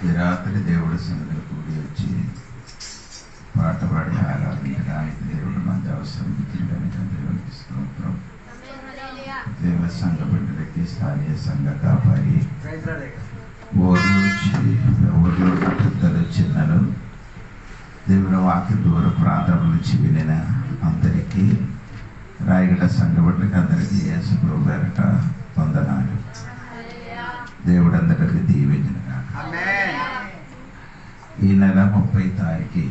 ఈ రాత్రి దేవుడి సన్నిధిలో కూడి వచ్చి పాట పాడి ఆరాధించడానికి దేవుడు మంచి అవసరం ఇచ్చిందని దేవుడికి స్తోత్రం. దేవ సంఘ బిడ్డలకి స్థానియ సంఘ కాపాడి ఊరు పెద్దలు చిన్నలు దేవుని వాక్య దూర ప్రాంతం నుంచి వినిన అందరికీ రాయగడ సంఘ బిడ్డలకి అందరికీ యేసు ప్రభు పేరట వందనాలు. దేవుడు అందరికీ దీవెనగా. ఈ నెల 30 తారీఖు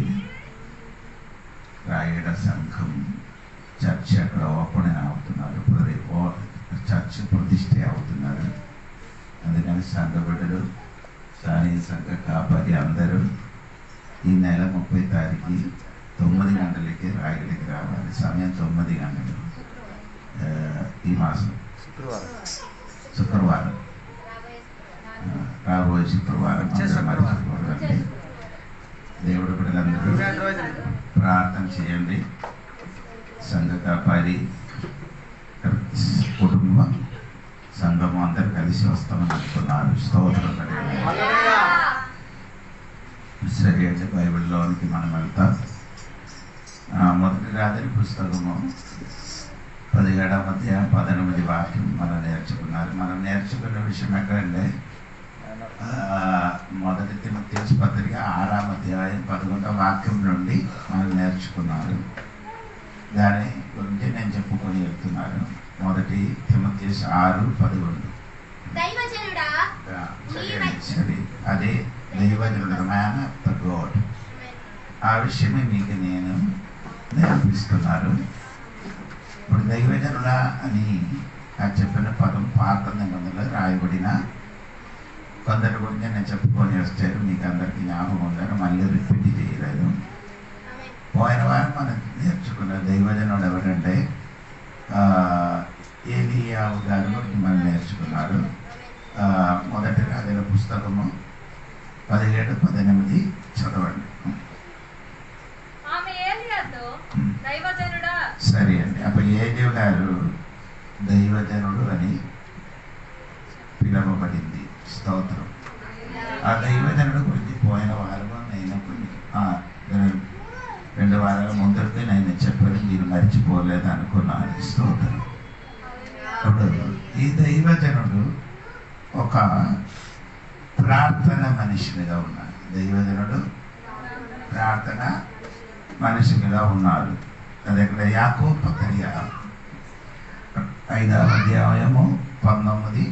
రాయగడ సంఘం చర్చ్ అక్కడ ఓపెన్ అవుతున్నారు, చర్చ్ ప్రతిష్ఠ అవుతున్నారు. అందుకని సంఘ బిడ్డలు స్థానిక సంఘ కాపాడి అందరూ ఈ నెల 30 తారీఖు 9 గంటలకి రాయగడికి రావాలి. సమయం 9 గంటలు. ఈ మాసం శుక్రవారం రాబోయే శుక్రవారం మర్చిపోకండి. దేవుడు బిడ్డలందరూ ప్రార్థన చేయండి. సంఘ కాపాడి కుటుంబం సంఘం అందరూ కలిసి వస్తామని అనుకున్నారు. స్తోత్రం. సరే అంటే బైబిల్లోనికి మనం వెళ్తాం. మొదటి రాత్రి పుస్తకము 17వ అధ్యాయం 18 వాక్యం మనం నేర్చుకున్నారు. మనం నేర్చుకున్న విషయం ఎక్కడంటే మొదటి తిమోథెయుసు పత్రిక 6వ అధ్యాయం 11వ వాక్యం నుండి మనం నేర్చుకున్నారు. దాని గురించి నేను చెప్పుకొని వెళ్తున్నాను. మొదటి తిమోథెయుసు 6:11. సరే, అదే దైవజనుడు, మ్యాన్ ఆఫ్ ద గాడ్. ఆ విషయమే మీకు నేను నేర్పిస్తున్నాను. ఇప్పుడు దైవజనుడా అని ఆ చెప్పిన పదం పాత నిబంధనలో రాయబడిన కొందరి గురించి నేను చెప్పుకొని వచ్చాను. మీకు అందరికీ జ్ఞాపకం ఉందని మళ్ళీ రిపీట్ చేయలేదు. పోయిన వారం మనం నేర్చుకున్న దైవజనుడు ఎవరంటే ఏలీయావు గారు గురించి మనం నేర్చుకున్నారు. మొదటి రాజుల పుస్తకము 17-18 చదవండి. సరే అండి. అప్పుడు ఏలీయా గారు దైవజనుడు అని పిలవబడింది. స్తోత్రం. ఆ దైవజనుడు గురించి పోయిన వారము నేను 2 వారాల ముందరికి నేను చెప్పాను, మీరు మర్చిపోలేదు అనుకున్నాను. స్తోత్రం. ఇప్పుడు ఈ దైవజనుడు ఒక ప్రార్థన మనిషిగా ఉన్నాడు. దైవజనుడు ప్రార్థన మనిషిగా ఉన్నాడు. అది ఇక్కడ యాకోబు పత్రిక 5వ అధ్యాయము 19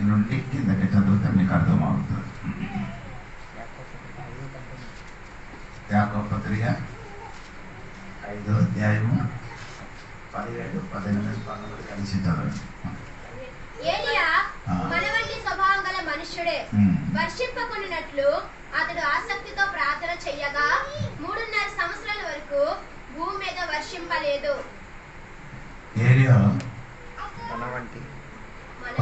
నుండి కిందకి చదివితే మీకు అర్థమవుతుంది. యాకోబు పత్రిక 5వ అధ్యాయము 17, 18, 19 కలిసి చదవండి. మనుష్యుడే వర్షింపకున్నట్లు అతడు ఆసక్తితో ప్రార్థన చెయ్యగా 3.5 సంవత్సరాల వరకు భూమి మీద వర్షింపలేదు.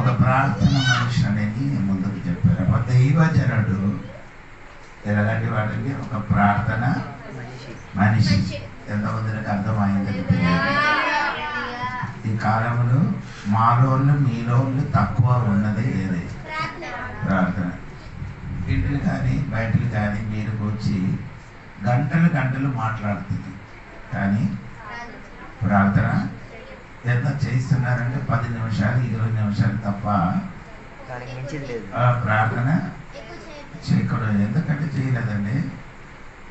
ఒక ప్రార్థన మనిషి అనేది ముందుకు చెప్పారు. ఒక దైవజనుడు ఎలాంటి వాడికి ఒక ప్రార్థన మనిషి. ఎంతమందికి అర్థమైందని ఈ కాలంలో మాలోళ్ళు మీలోళ్ళు తక్కువ ఉన్నది ఏదే ప్రార్థన. ఇంటికి కానీ బయటకు కానీ మీరు వచ్చి గంటలు మాట్లాడుతుంది, కానీ ప్రార్థన ఎంత చేస్తున్నారంటే 10 నిమిషాలు 20 నిమిషాలు తప్ప ప్రార్థన చేయకూడదు. ఎందుకంటే చేయలేదండి.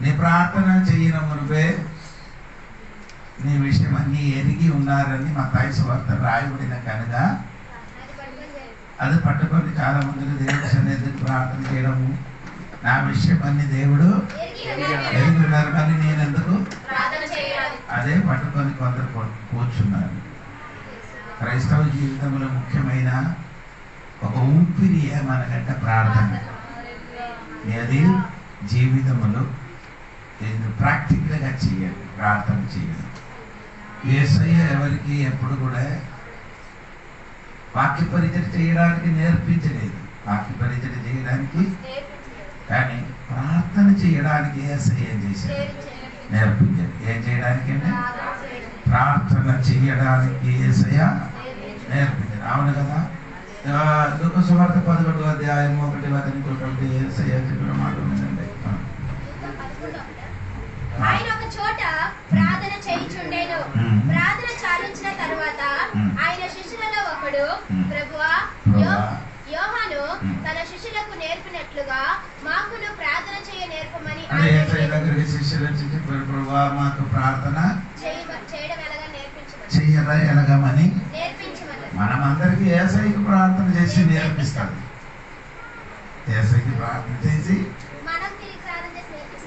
నీ ప్రార్థన చేయన మునిపే నీ విషయం అన్ని ఎరిగి ఉన్నారని మత్తయి సువార్త రాయబడిన కనుక అది పట్టుకొని చాలా మందికి దేవుడి సన్నిధికి ప్రార్థన చేయడము, నా విషయం అన్ని దేవుడు ఎరిగి ఉన్నారు కానీ నేను ఎందుకు అదే పట్టుకొని కొందరు కూర్చున్నారు. క్రైస్తవ జీవితంలో ముఖ్యమైన ఒక ఊపిరి ఏమనకంటే ప్రార్థన. అది జీవితంలో ప్రాక్టికల్గా చేయాలి, ప్రార్థన చేయాలి. యేసయ్య ఎవరికి ఎప్పుడు కూడా వాక్య పరిచయం చేయడానికి నేర్పించలేదు. వాక్య పరిచయం చేయడానికి కానీ ప్రార్థన చేయడానికి యేసయ్య ఏం చేశాడు? నేర్పించాడు. ఏం చేయడానికి? ప్రార్థన చేయడానికి యేసయ్య నేర్పించాడు. అవును కదా? లుకా సువార్త 11వ అధ్యాయం 1 యేసయ్య చెప్పిన మాట ఉందండి. ఆయన ఒక చోట ప్రార్థన చేయుచుండెను. ప్రార్థన చాలించిన తరువాత ఆయన శిష్యులలో ఒకడు, ప్రభువా, యోహాను తన శిష్యులకు నేర్పినట్లుగా మాకును ప్రార్థన చేయ నేర్పమని మాకు ప్రార్థన చేయడం ఎలాగమని నేర్పించమని. మనం అందరికి యేసయ్యకి ప్రార్థన చేసి నేర్పిస్తాడు. యేసయ్యకి ప్రార్థన చేసి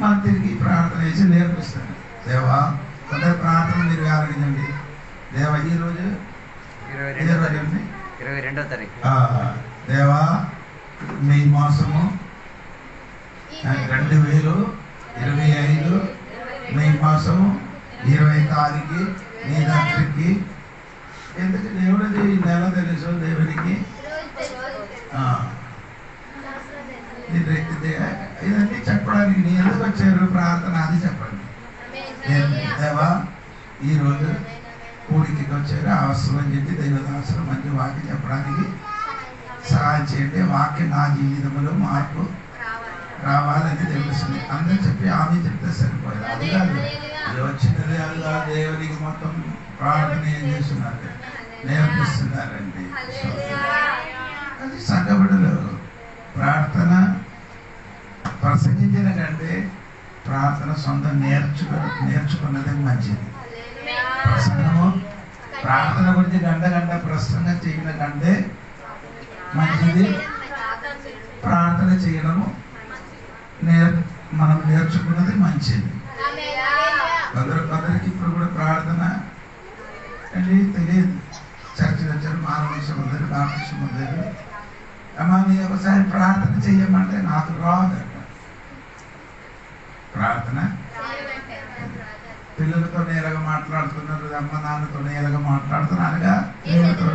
మనం తిరిగి ప్రార్థన చేసి నేర్పిస్తాడు. దేవా, కొందరు ప్రార్థన మీరు ఆలోచించండి. దేవా, ఈ రోజు 22వ తారీఖు దేవా, మీ మాసము 2025 మీ మాసము 20 తారీఖు మీ రాత్రికి. ఎందుకు దేవుడిది నెల తెలుసు దేవునికి. ఇదన్నీ చెప్పడానికి నీ ఎందుకు వచ్చారు ప్రార్థన అది చెప్పండి. దేవా, ఈరోజు కూడికి వచ్చారు అవసరం అని చెప్పి దైవదాసరం మంచి వాక్యం చెప్పడానికి సహాయం చేయండి. వాక్యం నా జీవితంలో మార్పు రావాలని తెలుస్తుంది. అందరూ చెప్పి ఆమె చెప్తే సరిపోయింది. అది కాదు, ఇది వచ్చినది అది కాదు. దేవునికి మొత్తం ప్రార్థన ఏం చేస్తున్నారు, నేర్పిస్తున్నారండి. అది సంఘబిడ్డలు ప్రార్థన ప్రసంగించిన కంటే ప్రార్థన సొంతం నేర్చుకున్నది మంచిది. ప్రసంగము ప్రార్థన గురించి గంట ప్రసంగం చేయడం కంటే మంచిది ప్రార్థన చేయడము. మనం నేర్చుకున్నది మంచిది. కొందరికి ఇప్పుడు కూడా ప్రార్థన అంటే తెలియదు. చర్చ వచ్చారు, మానవ ముందరు బాప్టిస్ట్ ముందరు, అమ్మా నీ ఒకసారి ప్రార్థన చెయ్యమంటే నాకు రాదు. ప్రార్థన పిల్లలతో ఎలాగ మాట్లాడుతున్నారు, అమ్మ నాన్నతో ఎలాగ మాట్లాడుతున్నారుగా దేవుడితో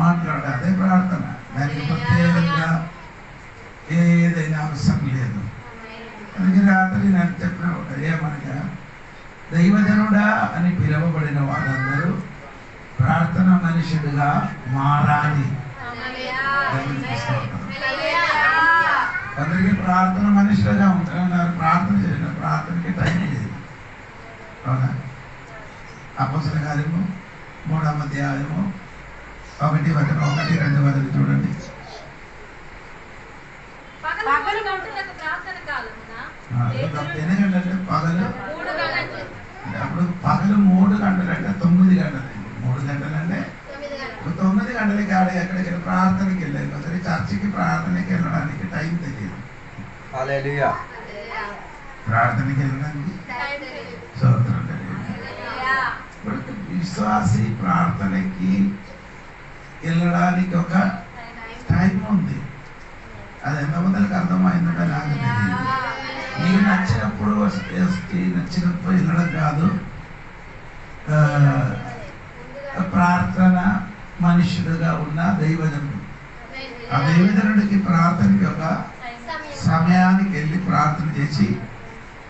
మాట్లాడాలి. అదే ప్రార్థన. దానికి ప్రత్యేకంగా ఏదైనా అవసరం లేదు. అందుకే రాత్రి నేను చెప్పిన ఏమనగా, దైవజనుడా అని పిలువబడిన వాళ్ళందరూ ప్రార్థన మనుషుడుగా మారాలి. అందరికీ ప్రార్థన మనుషులుగా ఉంటున్నారు. ప్రార్థన చేసిన ప్రార్థనకి టైం లేదు. అవునా? అపోస్తలుల కార్యము 3వ అధ్యాయము 1 వచనం 1, 2 వచనం చూడండి. ఎందుకంటే పగలు అప్పుడు పగలు 3 గంటలు అంటే 9 గంటలు. 3 గంటలు అంటే 9 గంటలకి ఎక్కడికి ప్రార్థనకి వెళ్ళాలి. ఒకసారి చర్చికి ప్రార్థనకి వెళ్ళడానికి టైం తెలియదు. ప్రార్థనకి వెళ్ళడానికి స్తోత్రం తెలియదు. విశ్వాసి ప్రార్థనకి వెళ్ళడానికి ఒక టైం ఉంది. అది ఎంతమందికి అర్థమైందో నాకు తెలియదు. నీకు నచ్చినప్పుడు నచ్చినప్పుడు వెళ్ళడం కాదు. ప్రార్థన మనుషుడుగా ఉన్న దైవజనుడు, ఆ దైవజనుడికి ప్రార్థనకి ఒక సమయానికి వెళ్ళి ప్రార్థన చేసి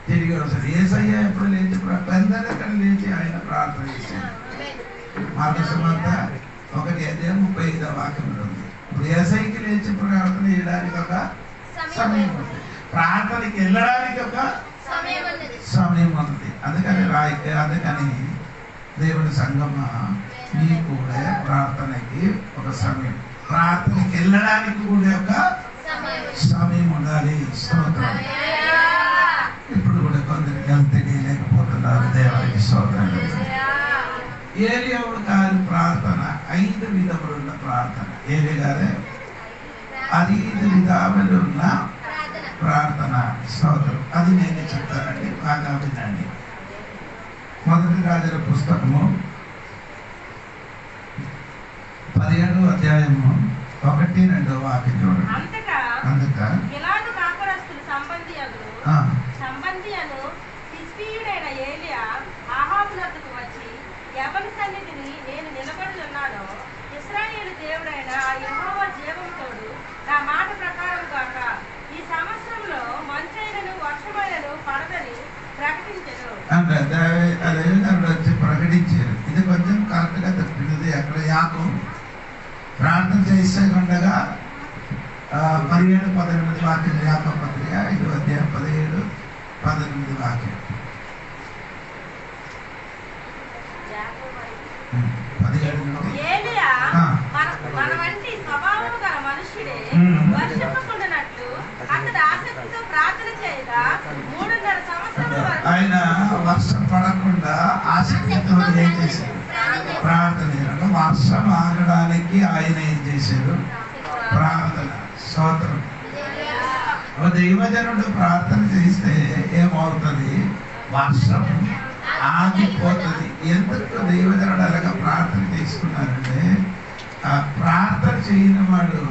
తిరిగి వస్తారు. యేసయ్య ఎప్పుడు లేచి పెద్దలెక్కడ లేచి ఆయన ప్రార్థన చేశాడు. మార్కు సువార్త 1:35 వాక్యం ఉంటుంది. ఇప్పుడు యేసయ్యకి లేచి ప్రార్థన చేయడానికి ఒక సమయం ఉంది, ప్రార్థనకి వెళ్ళడానికి ఒక సమయం ఉంది. అందుకని దేవుడి సంగమ మీకు కూడా ప్రార్థనకి ఒక సమయం, ప్రార్థనకి వెళ్ళడానికి కూడా ఒక సమయం ఉండాలి. స్తోత్రం. ఇప్పుడు కూడా కొందరికి తెలియలేకపోతున్నారు. దేవుడికి స్తోత్రం. ఏలియావుడు గారి ప్రార్థన 5 విధములున్న ప్రార్థన. ఏలియా గారే 5 విధాలున్న ప్రార్థన. స్తోత్రం. అది నేను చెప్తానండి, బాగా వినండి. 1 రాజుల పుస్తకము 17వ అధ్యాయము 1, 2 వాక్యం చూడండి. అందుక సంబంధియను తిష్బీయుడైన ఏలియా ఆహాబు వద్దకు వచ్చి, ఎవరి సన్నిధిని నేను నిలబడి ఉన్నానో ఇశ్రాయేలు దేవుడైన ఆ యెహోవా జీవముతోడు నా మాట ప్రకారం కాక ఈ సంవత్సరంలో మంచైనను వర్షమైనను పడదని ప్రకటించెను. అంటే వచ్చి ప్రకటించారు. ఇది కొంచెం కరెక్ట్ గా తప్పినది. అక్కడ యాకోబు ప్రార్థన చేసే ఉండగా 17-18 వాక్యం, యాకోబు పత్రిక 5:17-18 వాక్యం. 17 నుండి మన వంటి స్వభావం గల మనుష్యుడే వర్షింపకుండానట్లు అతడు ఆసక్తితో ప్రార్థన చేయగా 3.5 సంవత్సరాల వరకు ఆయన వర్షం పడకుండా ఆసక్తితో ఏం చేశారు? ప్రార్థన చేయాలి. వర్షం ఆగడానికి ఆయన ఏం చేశారు? ప్రార్థన. స్తోత్రం. దైవజనుడు ప్రార్థన చేస్తే ఏమవుతుంది? వర్షం ఆగిపోతుంది. ఎందుకు దైవజనుడు అలాగా ప్రార్థన చేసుకున్నారంటే, ఆ ప్రార్థన చేయని వాడు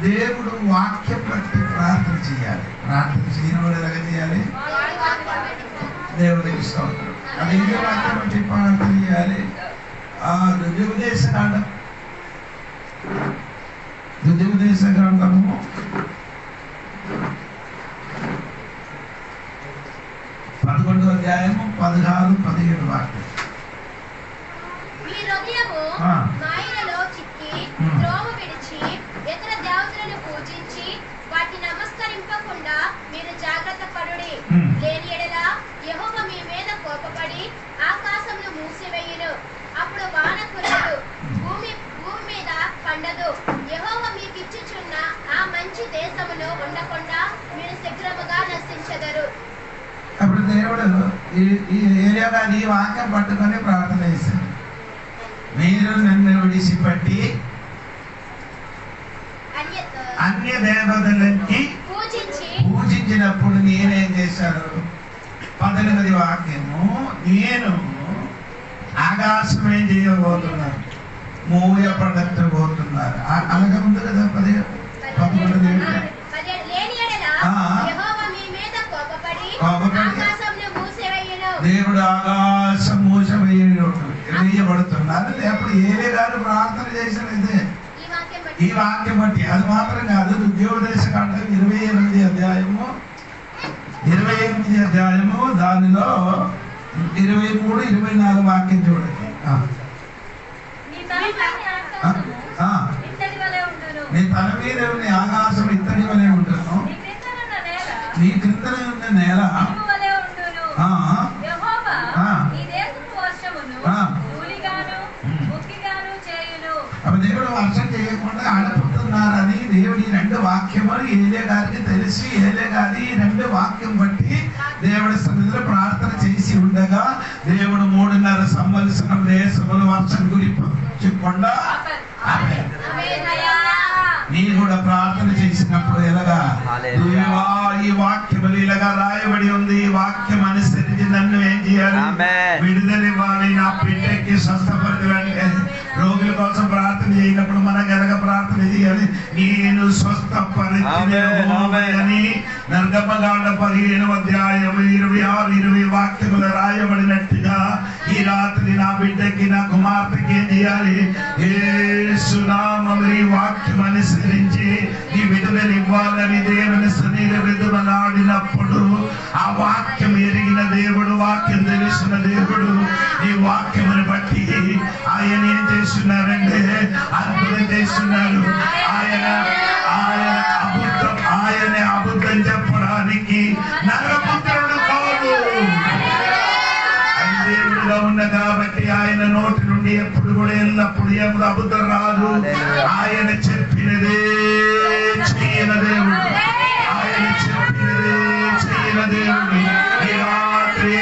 దేవుడు వాక్యం బట్టి ప్రార్థన చేయాలి. ప్రార్థన చేయని వాడు ఎలాగ చేయాలి? దేవుడికి స్తోత్రం. అది ఏ వాక్యం బట్టి ప్రార్థన చేయాలి? ద్వితీయోపదేశ గ్రంథము 11వ అధ్యాయము 16-17 వాక్యం. మీ హృదయము మాయలలో చిక్కి త్రోవ విడిచి ఇతర దేవతలను పూజించి వాటి నమస్కరింపకుండా మీరు జాగ్రత్త పడుడి. లేని ఎడల యెహోవా మీ మీద కోపపడి ఆకాశమును మూసివేయును. అప్పుడు వాన కురవదు, భూమి మీద పండదు. యెహోవా మీకు ఇచ్చుచున్న ఆ మంచి దేశములో ఉండకుండా మీరు శీఘ్రముగా నశించెదరు. అప్పుడు దేవుడు ఈ ఏరియా ఈ వాక్యం పట్టుకొని ప్రార్థన చేశారు. మీరు నన్ను విడిచిపెట్టి అన్య దేవతలకి పూజించినప్పుడు నేనేం చేశాను? 18 వాక్యము, నేను ఆకాశం ఏం చేయబోతున్నారు? మూయపడబోతున్నారు. అలాగే ఉంది కదా 11. దేవుడు ఆకాశం మూసవేయబడుతున్నారు. అప్పుడు ఏలే గారు ప్రార్థన చేసినది ఈ వాక్యం బట్టి. అది మాత్రం కాదు, ద్వితీయోపదేశ కాండం 28వ అధ్యాయము దానిలో 23-24 వాక్యం చూడండి. నీ తల మీద ఉన్న ఆకాశం ఇత్తడి వలె ఉంటును, నీ క్రిందన ఉన్న నేల దేవుడు వర్షం చేయకుండా అడుపుతున్నారని దేవుడి 2 వాక్యములు ఏలే గారికి తెలిసి ఏలే గారి 2 వాక్యం బట్టి దేవుడి సన్నిధిలో ప్రార్థన చేసి ఉండగా దేవుడు 3.5 సంవత్సరం దేశములు వర్షం గురించకుండా నీ కూడా ప్రార్థన చేసినప్పుడు ఎలాగా ఈ వాక్యములు ఇలాగా రాయబడి ఉంది. ఈ వాక్యం అనుసరించి నన్ను ఏం చేయాలి? విడుదల ఇవ్వాలి. నా బిడ్డకి స్వస్థపరచాలి. రోగుల కోసం ప్రార్థన చేయనప్పుడు మనం ఎలాగ ప్రార్థన చేయాలి? నేను స్వస్థపరిచిని నిర్గమకాండ 15వ అధ్యాయం 26-20 వాక్యములు రాయబడినట్టుగా ఈ రాత్రి నా బిడ్డకి నా కుమార్తెకి ఏం చేయాలి? యేసు నామములో ఈ వాక్యం అనుసరించి నీ విడుదల ఇవ్వాలని దేవుని సన్నిధిలో విడుదలాడినప్పుడు ఆ వాక్యం ఎరిగిన దేవుడు, వాక్యం తెలిసిన దేవుడు ఈ వాక్యమును బట్టి ఆయన ఏం చేస్తున్నారంటే అద్భుతం చేస్తున్నారు. ఆయన అబద్ధం చెప్పడానికి నరపుత్రుడు కాదు, దేవుడిగా ఉన్న కాబట్టి ఆయన నోటి నుండి ఎప్పుడు కూడా ఎల్లప్పుడు ఏముడు అబద్ధం రాదు. ఆయన చెప్పినదే చేయన దేవుడు, ఆయన చెప్పినదే చేయన దేవుడు. ఈ రాత్రి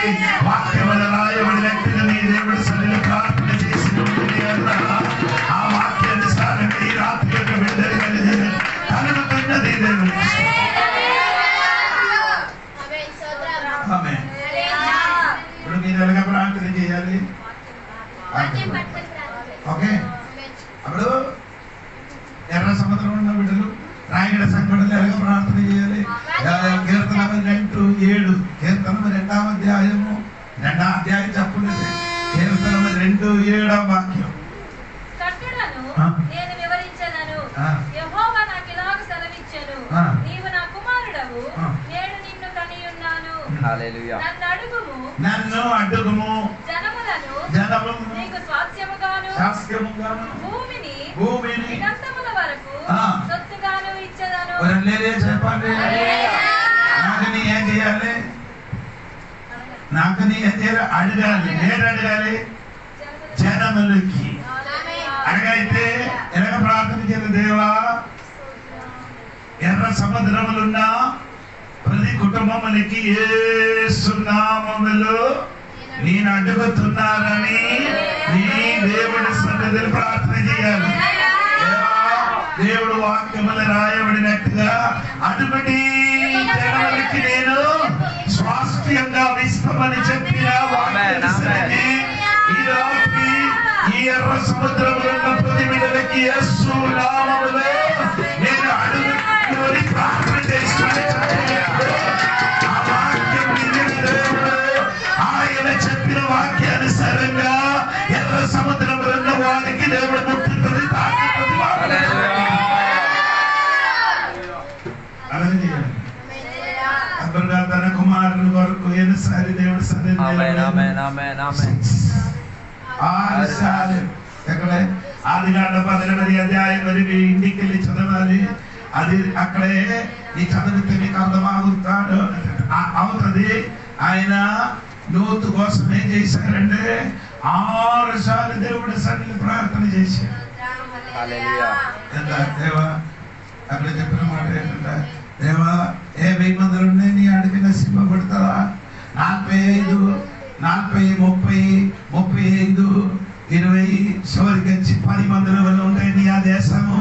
వాక్యములు రాయబడినట్టుగా నీ దేవుడు సన్నిధిలో ప్రార్థన చేసి ఆ వాక్యానుసారంగా ఈ రాత్రి యొక్క విడుదల కలుగుతున్నది దేవుడు. ఇప్పుడు మీరు ఎలాగ ప్రార్థన చేయాలి? ఓకే. అప్పుడు ఎర్ర సముద్రం ఉన్న బిడ్డలు రాయగడ సంఘటనలు ఎలాగ ప్రార్థన చేయాలి? కీర్తన 2:7 కీర్తన 2వ అధ్యాయము 2వ అధ్యాయం చెప్పండి. కీర్తన 2:7 వాక్యం. నేను వివరించదను, యెహోవా నాకు ఇలాగ సెలవిచ్చెను, నీవు నా కుమారుడవు, నేను నిన్ను కనియున్నాను. హల్లెలూయా. నన్ను అడుగుము, జనములను నీకు స్వాస్థ్యముగాను భూమిని వినంతముల వరకు సొత్తుగాను ఇచ్చెదను. చెప్పండి. నాకని ఏం చేయాలి? నాకని ఏం చేయాలి? అడగాలి. నేను అడగాలి జనములకి అడగైతే ఎలాగ ప్రార్థన చేయాలి? దేవా, ఎర్ర సముద్రములున్న ప్రతి కుటుంబములకి యేసు నామములో నేను అడుగుతున్నానని నీ దేవుడి సన్నిధిని ప్రార్థన చేయాలి. దేవుడు వాక్యములు రాయబడినట్టుగా అడుగుడి జనములకి నేను స్వాస్థ్యంగా ఇస్తామని చెప్పిన వాక్యాన్ని ఈ రాత్రి ఈ ఎర్ర సముద్రంలో ఉన్న ప్రతి బిడ్డలకి యేసు నామములో నేను అడుగుతుని ప్రార్థన చేస్తున్నాను. ఆ వాక్యం దేవుడు ఆయన చెప్పిన వాక్యానుసారంగా ఎర్ర సముద్రంలో ఉన్న వారికి దేవుడు ముట్టుకుని తాకుతుంది. అబ్రహాము తన కుమారుని కొరకు ఎన్నిసారి దేవుడు ఆదికాండం 18వ అధ్యాయం మరి ఇంటికి వెళ్ళి చదవాలి. అది అక్కడే ఈ చదివితే మీకు అవుతుంది. ఆయన లోతు కోసం ఏం చేశారంటే 6 సార్లు దేవుడి సన్నిధిలో ప్రార్థన చేశారు. దేవా, అక్కడ చెప్పిన మాట ఏంటంటే, దేవా, 1000 మందులు ఉన్నాయి, నీ అడిగి నశింపబడతారా? 45, 40, 30, 35, 20 చివరికి వచ్చి 10 మందుల వల్ల ఉంటాయి. నీ ఆ దేశము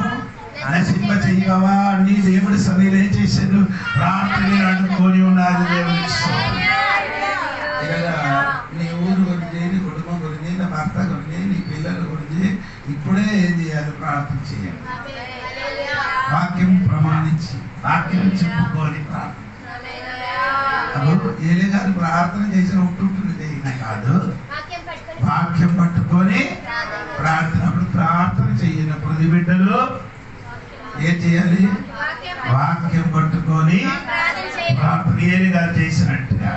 నశింప చెయ్యవా? నీ దేవుడి సన్నిధిలో ఏం చేశారు? ప్రార్థన అనుకొని ఉన్నారు. దేవుడి నీ ఊరు గురించి, నీ కుటుంబం గురించి, నీ భర్త గురించి, నీ పిల్లల గురించి ఇప్పుడే ఏం చేయాలి? ప్రార్థన చేయాలి. వాక్యం ప్రమాణించి వాక్యం చెప్పుకొని ప్రార్థన. ఏలే గారు ప్రార్థన చేసిన ఉంటుంటుంది కాదు, వాక్యం పట్టుకొని ప్రార్థన. ప్రార్థన చేయనప్పుడు బిడ్డలు ఏం చేయాలి? వాక్యం పట్టుకొని ప్రార్థన. ఏలే గారు చేసినట్టుగా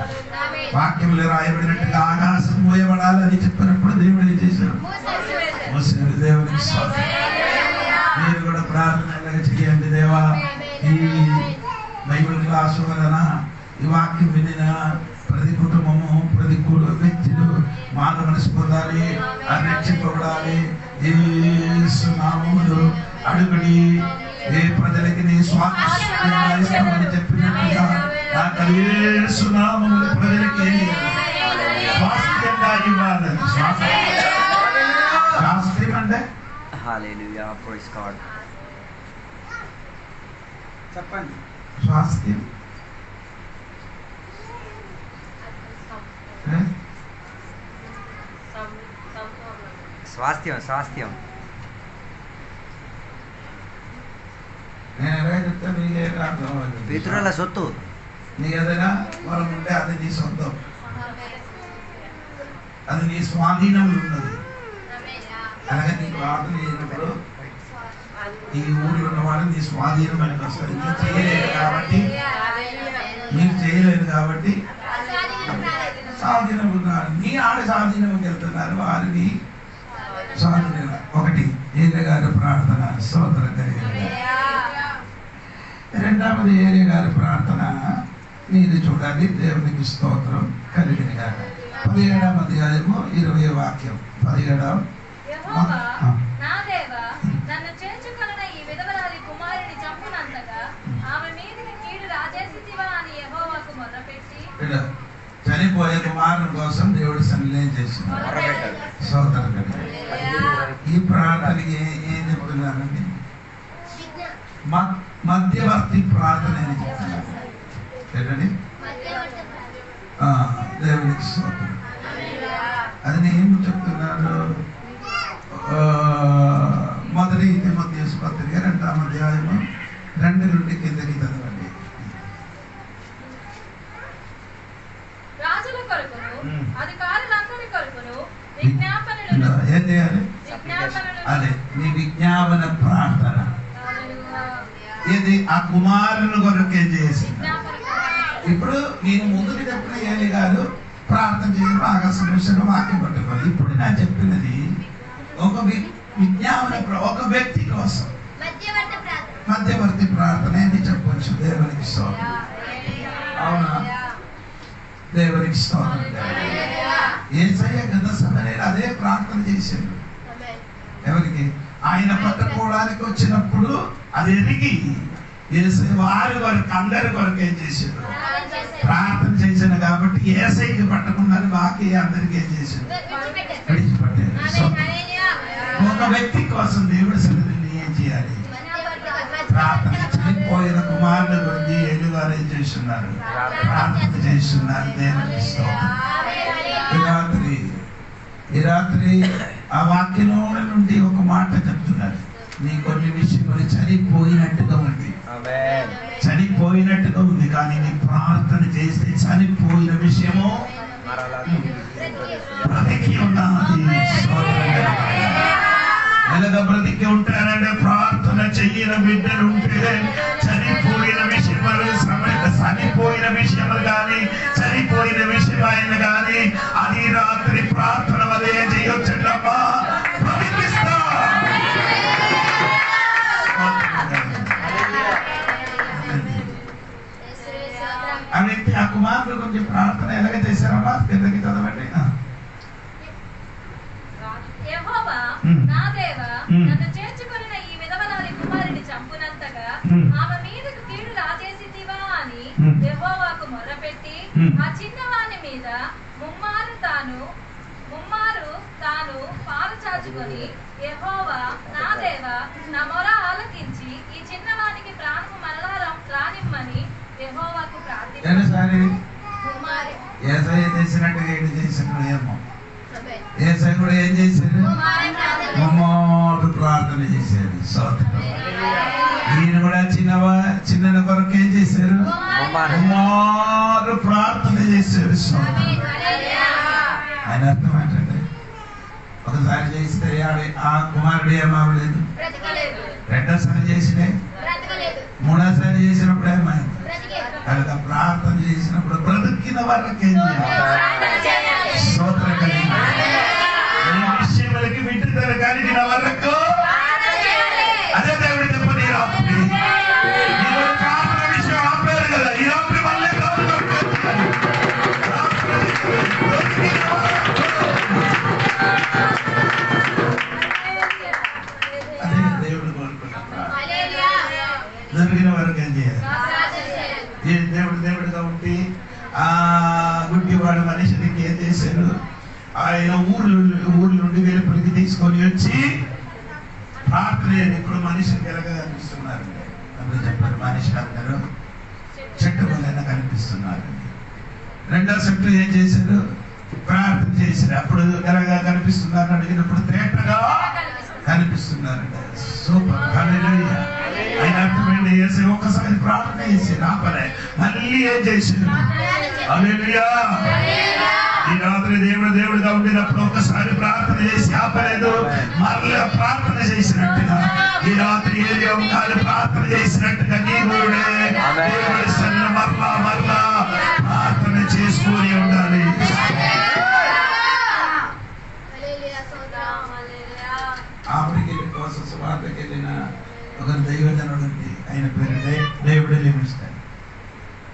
వాక్యంలో రాయబడినట్టుగా ఆకాశం మూయబడాలని చెప్పినప్పుడు దేవుడు ఏం చేశారు? మూసారు. దేవునికి స్తోత్రం. మీరు కూడా ప్రార్థన చేయండి. దేవా, ఈ బైబిల్ క్లాసు వలన ఈ వాక్యం వినిన ప్రతి కుటుంబము, ప్రతి వ్యక్తులు మారు మనసు పొందాలి, రక్షింపబడాలి. యేసు నామములో అడుగుడి. ఏ ప్రజలకి నీ స్వాస్థ్యంగా ఇస్తామని చెప్పినట్టుగా నాకు యేసు నామములో ప్రజలకి స్వాస్థ్యంగా ఇవ్వాలి. స్వాస్థ్యం అంటే హల్లెలూయా, ప్రైజ్ గాడ్. చెప్పండి. స్వాస్థ్యం స్వాస్థ్యం, స్వాస్థ్యం. నేను ఎలా చెప్తా మీకే అర్థం అవ్వాలి. పితరుల సొత్తు. నీ ఏదైనా పొలం ఉంటే అది నీ సొంతం, అది నీ స్వాధీనంలో ఉన్నది. అలాగే నీకు ప్రార్థన చేసినప్పుడు ఈ ఊరిలో ఉన్న వాళ్ళు నీ స్వాధీనమైనది వస్తుంది. మీరు చేయలేదు కాబట్టి, మీరు చేయలేదు కాబట్టి స్వాధీనం ఉన్నారు. నీ ఆడ స్వాధీనంకి వెళ్తున్నారు, వారిని స్వాధీనం. ఒకటి ఏలే గారి ప్రార్థన స్తోత్రం కలిగింది. రెండవది ఏలే గారి ప్రార్థన మీరు చూడాలి. దేవునికి స్తోత్రం కలిగిన గాక. 17వ అధ్యాయము 20వ వాక్యం. 17వ నా దేవా, నన్ను చేర్చుకొనిన ఈ విధవరాలి కుమారుని చంపునంతగా ఆమె మీదికి కీడు రాజేసితివా అని యెహోవాకు మొర్రపెట్టి, చనిపోయే కుమారుని కోసం దేవుడు సన్నిధి చేస్తున్నారు. స్తోత్రం కలిగిన. ఈ ప్రార్థనకి ఏం చెప్తున్నారండి? మధ్యవర్తి ప్రార్థన అని చెప్తున్నారు. ఏంటండి? దేవునికి స్తోత్రం. అది నేను చెప్తున్నాను. మొదటి తిమోథెయుసు పత్రిక 2వ అధ్యాయము 2 నుండి కిందకి చదవండి. రాజుల కొరకును అధికారులందరి కొరకును విజ్ఞాపనలు ఏం చేయాలి? అదే నీ విజ్ఞాపన ప్రార్థన. ఇది ఆ కుమారుని కొరకు ఏం చేసింది? ఇప్పుడు నేను ముందుకు చెప్పిన ఏలి గారు ప్రార్థన చేయడం ఆకాశం వాక్యం పట్టుకోవాలి. ఇప్పుడు నేను చెప్పినది ఒక విజ్ఞాపన, ఒక వ్యక్తి కోసం. మధ్యవర్తి ప్రార్థన అని చెప్పొచ్చు. దేవునికి స్తోత్రం. అవునా? దేవునికి స్తోత్రం. యేసయ్య గత సమయంలో అదే ప్రార్థన చేశాడు. ఎవరికి? ఆయన పట్టుకోవడానికి వచ్చినప్పుడు అది ఎరిగి యేసయ్య వారి వరకు అందరి కొరకు ఏం చేశాడు? ప్రార్థన చేశాను. కాబట్టి యేసయ్యకి పట్టకుండా బాకీ అందరికి ఏం చేశాడు? విడిచిపెట్టాడు. ఒక వ్యక్తి కోసం దేవుడి సన్నిధిని ఏం చేయాలి? ప్రార్థన. చనిపోయిన కుమారుడు గురించి ఎలుగారు ఏం చేస్తున్నారు? ప్రార్థన చేస్తున్నారు. దేవునికి స్తోత్రం. ఈ రాత్రి ఆ వాక్యంలో నుండి ఒక మాట చెప్తున్నారు. నీ కొన్ని విషయములు చనిపోయినట్టుగా ఉంది, చనిపోయినట్టుగా ఉంది. కానీ నీ ప్రార్థన చేస్తే చనిపోయిన విషయము బ్రతికి ఉన్నది. ఎలాగ బ్రతికి ఉంటారంటే ప్రార్థన చెయ్యని బిడ్డలు ఉంటే చనిపోయిన విషయములు చనిపోయిన విషయములు కానీ చనిపోయిన విషయమైన కానీ అది రాత్రి ప్రార్థన వల్ల ఏం చేయొచ్చమ్మా? బ్రతికిస్తా. ఆ వ్యక్తి ఆ కుమారుడు గురించి ప్రార్థన ఎలాగ చేశారమ్మా? కిందకి చదవండి. యెహోవా నా దేవా, నన్ను చేర్చుకొనిన ఈ విధవరాలి కుమారుని చంపునంతగా ఆమె మీదకు కీడు రాజేసితివా అని యెహోవాకు మొర్రపెట్టి ఆ చిన్నవాని మీద ముమ్మారు తాను పాలు చాచుకొని, యెహోవా నా దేవా, నా మొర ఆలకించి ఈ చిన్నవానికి ప్రాణము మరలా రానిమ్మని యెహోవాకు ప్రార్థించాను. యేసయ్య చేసినట్టుగా ఏంటి చేసినట్టు ఏమో యేసయ్య కూడా ఏం చేశాడు? ముమ్మారు ప్రార్థన చేశాడు. ఈయన కూడా చిన్న కొరకు ఏం చేశారు? ముమ్మారు ప్రార్థన చేశాడు. ఆయన అర్థం ఏంటంటే ఒకసారి చేస్తే ఆ కుమారుడు ఏమవ్వలేదు, రెండోసారి చేసినే, మూడోసారి చేసినప్పుడు ఏమైంది? కనుక ప్రార్థన చేసినప్పుడు బ్రతికిన వాళ్ళకి ఏం చేయాలి? స్తోత్రం కలిగి విషయములకి వింటున్నారు కలిగిన వరకు అదే దేవుడి చెప్పని రాత్రి ప్రార్థన విషయం ఆపారు కదా. ఈ రాత్రి మళ్ళీ అదే దేవుడు కోరుకుంటున్నారు. జరిగిన వరకు ఏం చేయాలి? దేవుడిగా ఉండి ఆ గుడ్డివాడు మనిషికి ఏం చేశారు? ఆయన ఊర్ల నుండి వెలుపలికి తీసుకొని వచ్చి ప్రార్థన. ఇప్పుడు మనిషికి ఎలాగా కనిపిస్తున్నారు? అందరూ చెప్పారు, మనిషి అందరూ చెట్టు వల్ల కనిపిస్తున్నారు. రెండో చెట్టు ఏం చేశారు? ప్రార్థన చేశారు. అప్పుడు ఎలాగా కనిపిస్తున్నారు అడిగినప్పుడు తేటగా కనిపిస్తున్నారంట. సూపర్. హల్లెలూయా. ఆయన అర్థమైంది. చేసి ఒక్కసారి ప్రార్థన చేసి రాపలే మళ్ళీ ఏం చేశారు? హల్లెలూయా. ఈ రాత్రి దేవుడిగా ఉండినప్పుడు ఒక్కసారి ప్రార్థన చేసి ఆపలేదు, మరలా ప్రార్థన చేసినట్టుగా ఈ రాత్రి ఏది ఉండాలి? ప్రార్థన చేసినట్టుగా నీ కూడా మరలా ప్రార్థన చేసుకొని ఉండాలి. ఆఫ్రికెళ్ళి కోసం సువార్తకి వెళ్ళిన ఒక దైవజనుడు ఉంది. ఆయన పేరు డేవిడ్ లివింగ్స్టన్.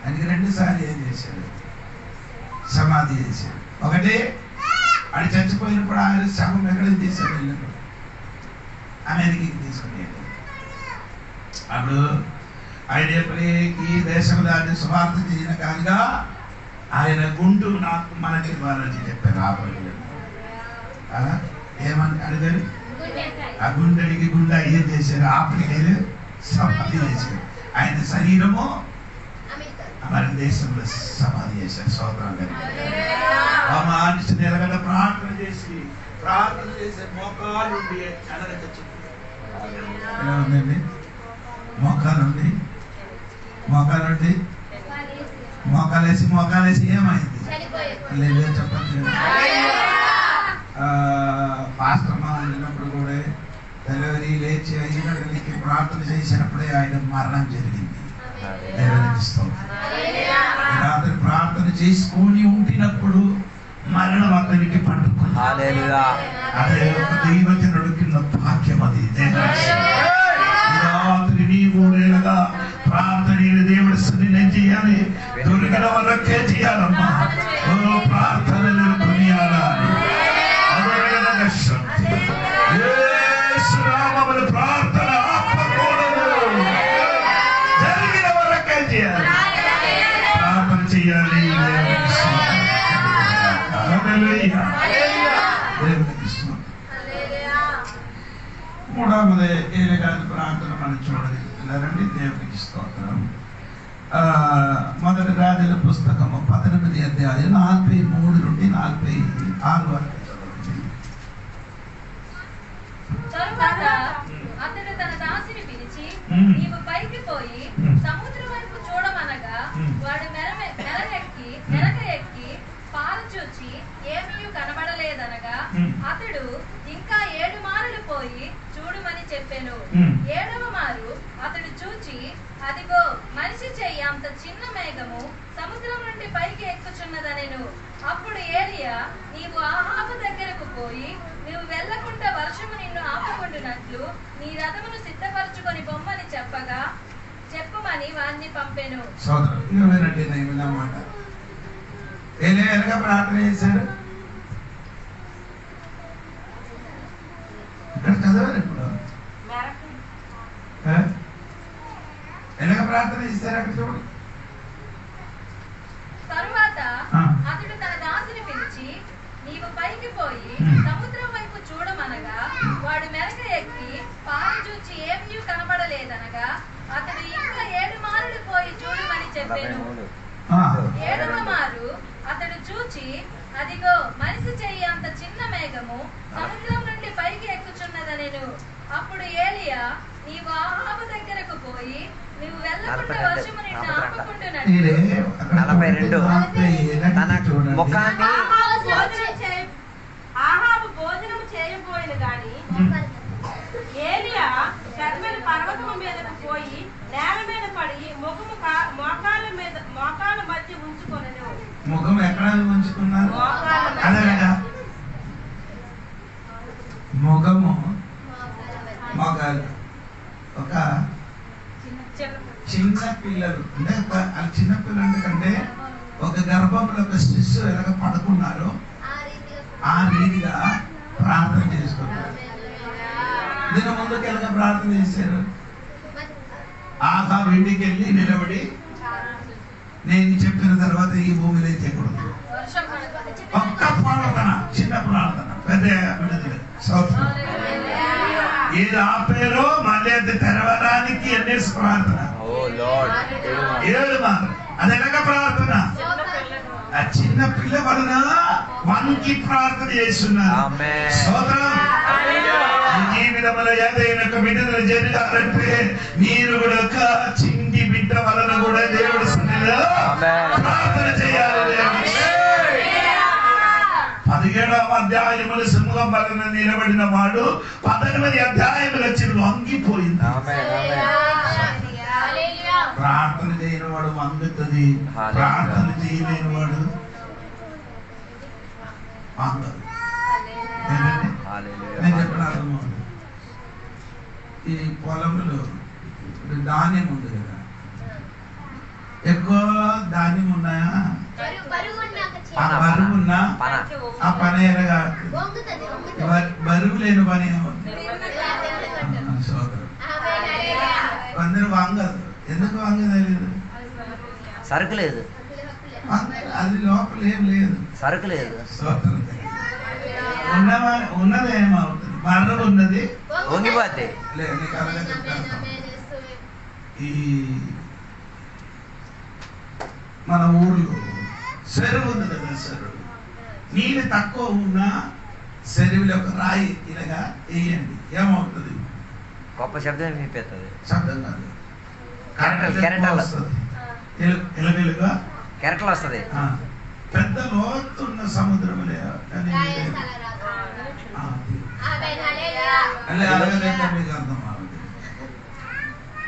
ఆయనకి 2 సార్లు ఏం చేశాడు? సమాధి చేశాడు. ఒకటి అది చచ్చిపోయినప్పుడు ఆయన శవం ఎక్కడికి తీసాడు? వెళ్ళినప్పుడు అమెరికాకి తీసుకుని అప్పుడు ఆయన ఎప్పటికీ దేశంలో ఆయన సువార్త చేసిన కానిగా ఆయన గుండు నాకు మనకి ఇవ్వాలని చెప్పారు. ఏమని అడిగారు? ఆ గుండెడికి గుండె ఏం చేశారు? ఆఫ్రికాలో సమాధి చేశారు. ఆయన శరీరము మన దేశంలో సమాధి చేశారు. సోదరం ఆ మనిషి నిలగడ ప్రార్థన చేసి మోకాలుండి ఎలా ఉందండి? మోకాలేసి ఏమైంది? లేదు చెప్పండి. పాస్టర్ మా ఉండినప్పుడు కూడా డెలివరీ లేచి 5 గంటలకి ప్రార్థన చేసినప్పుడే ఆయన మరణం జరిగింది. రాత్రి ప్రార్థన చేసుకొని ఉండినప్పుడు మరణం అతనికి పట్టుకుంది. అదే ఒక దైవజనుడు కింద భాగ్యం అది. రాత్రి నీ కూడా దేవునికి స్తోత్రం. మొదటి రాజుల పుస్తకము 18 అధ్యాయం 43 నుండి 46 వరకు. తరువాత అతడు తన దాసిని పిలిచి, నీవు పైకి పోయి సముద్రం వైపు చూడమనగా వాడు మెరక ఎక్కి పారచూచి ఏమీ కనబడలేదనగా అతడు ఇంకా 7 మారులు పోయి చూడమని చెప్పెను. 7వ మారు అతడు చూచి, అదిగో మనిషి చెయ్యి అంత చిన్న మేఘము సముద్రం నుండి పైకి ఎక్కుచున్నదనెను. అప్పుడు ఏలియా, నీవు ఆహాబు దగ్గరకు పోయి, నువ్వు వెళ్ళకుండా వర్షము నిన్ను ఆపకుండునట్లు నీ రథమును సిద్ధపరచుకొని బొమ్మని చెప్పుమని వారిని పంపెను. ఎలాగ ప్రార్థన చేశారు ఇక్కడ చదవాలి. ఇప్పుడు ఎలాగ ప్రార్థన చేశారు అక్కడ చూడు. తరువాత అతడు తన దాసిని పిలిచి, నీవు పైకి పోయి సముద్రం వైపు చూడమనగా వాడు మెరక ఎక్కి పారచూచి ఏమీ కనబడలేదనగా అతడు ఇంకా 7 మారులు పోయి చూడమని చెప్పెను. 7వ మారు అతడు చూచి, అదిగో మనిషి చెయ్యి అంత చిన్న మేఘము సముద్రం నుండి పైకి ఎక్కుచున్నదనెను. అప్పుడు ఏలియా, నీవు ఆహాబు దగ్గరకు పోయి, నువ్వు వెళ్ళకుండా వర్షము నిన్ను ఆపకుండునట్లు ఆహాబు భోజనము చేయబోయిన గాని ఏలియా కర్మెలు పర్వతము మీదకు పోయి నేల మీద పడి మోకాల మధ్య ఉంచుకొనెను. ముఖం ఎక్కడ ఉంచుకున్నారు? అదేగా ముఖము మోకాలు. ఒక చిన్న పిల్లలు అంటే చిన్న పిల్లలు కంటే ఒక గర్భంలో ఒక శిశు ఎలాగ పడుకున్నారో ఆ రీతిగా ప్రార్థన చేసుకున్నారు. దీని ముందుకు ఎలాగ ప్రార్థన చేశారు? ఆహాబు ఇంటికి వెళ్ళి నిలబడి, నేను చెప్పిన తర్వాత ఈ భూమిలో చేయకూడదు. ఒక్క ప్రార్థన, చిన్న ప్రార్థన, పెద్ద ఏది ఆపేరో మళ్ళీ అది తెరవడానికి ఎన్నేసి ప్రార్థన 7 మార్లు. అది ఎలాగ ప్రార్థన? ఆ చిన్న పిల్ల వలన వంకి ప్రార్థన చేస్తున్నారు. జీవితంలో ఏదైనా విడుదల జరగాలంటే మీరు కూడా ఒక చింటి బిడ్డ వలన కూడా దేవుడి సన్నిధిలో ప్రార్థన చేయాలి. 17వ అధ్యాయములు సింహం వలన నిలబడిన వాడు 18 అధ్యాయములు వచ్చి వంగిపోయింది. ప్రార్థన చేయని వాడు వంగుతుంది, ప్రార్థన చేయలేని వాడు వంగదు. నేను చెప్పిన అర్థమవుతుంది. ఈ పొలంలో ధాన్యం ఉంది కదా, ఎక్కువ ధాన్యం ఉన్నాయా? బరువు ఉన్నా ఆ పని ఎలాగా? బరువు లేని పని అందరూ వంగదు. ఎందుకు వంగలేదు? సరుకు లేదు, అది లోపల ఏం లేదు, సరుకు లేదు. ఉన్నదేమవుతుంది? బర్రె ఉన్నది వంగిపోతే ఈ మన ఊర్లో చెరువు ఉంది కదా, చెరువు నీళ్ళు తక్కువ ఉన్నా చెరువులో ఒక రాయి ఇలాగా వేయండి, ఏమవుతుంది? గొప్ప శబ్దం వినిపిస్తుంది. శబ్దం కాదు, కెరటలు వస్తుంది. పెద్ద లోతున్న సముద్రం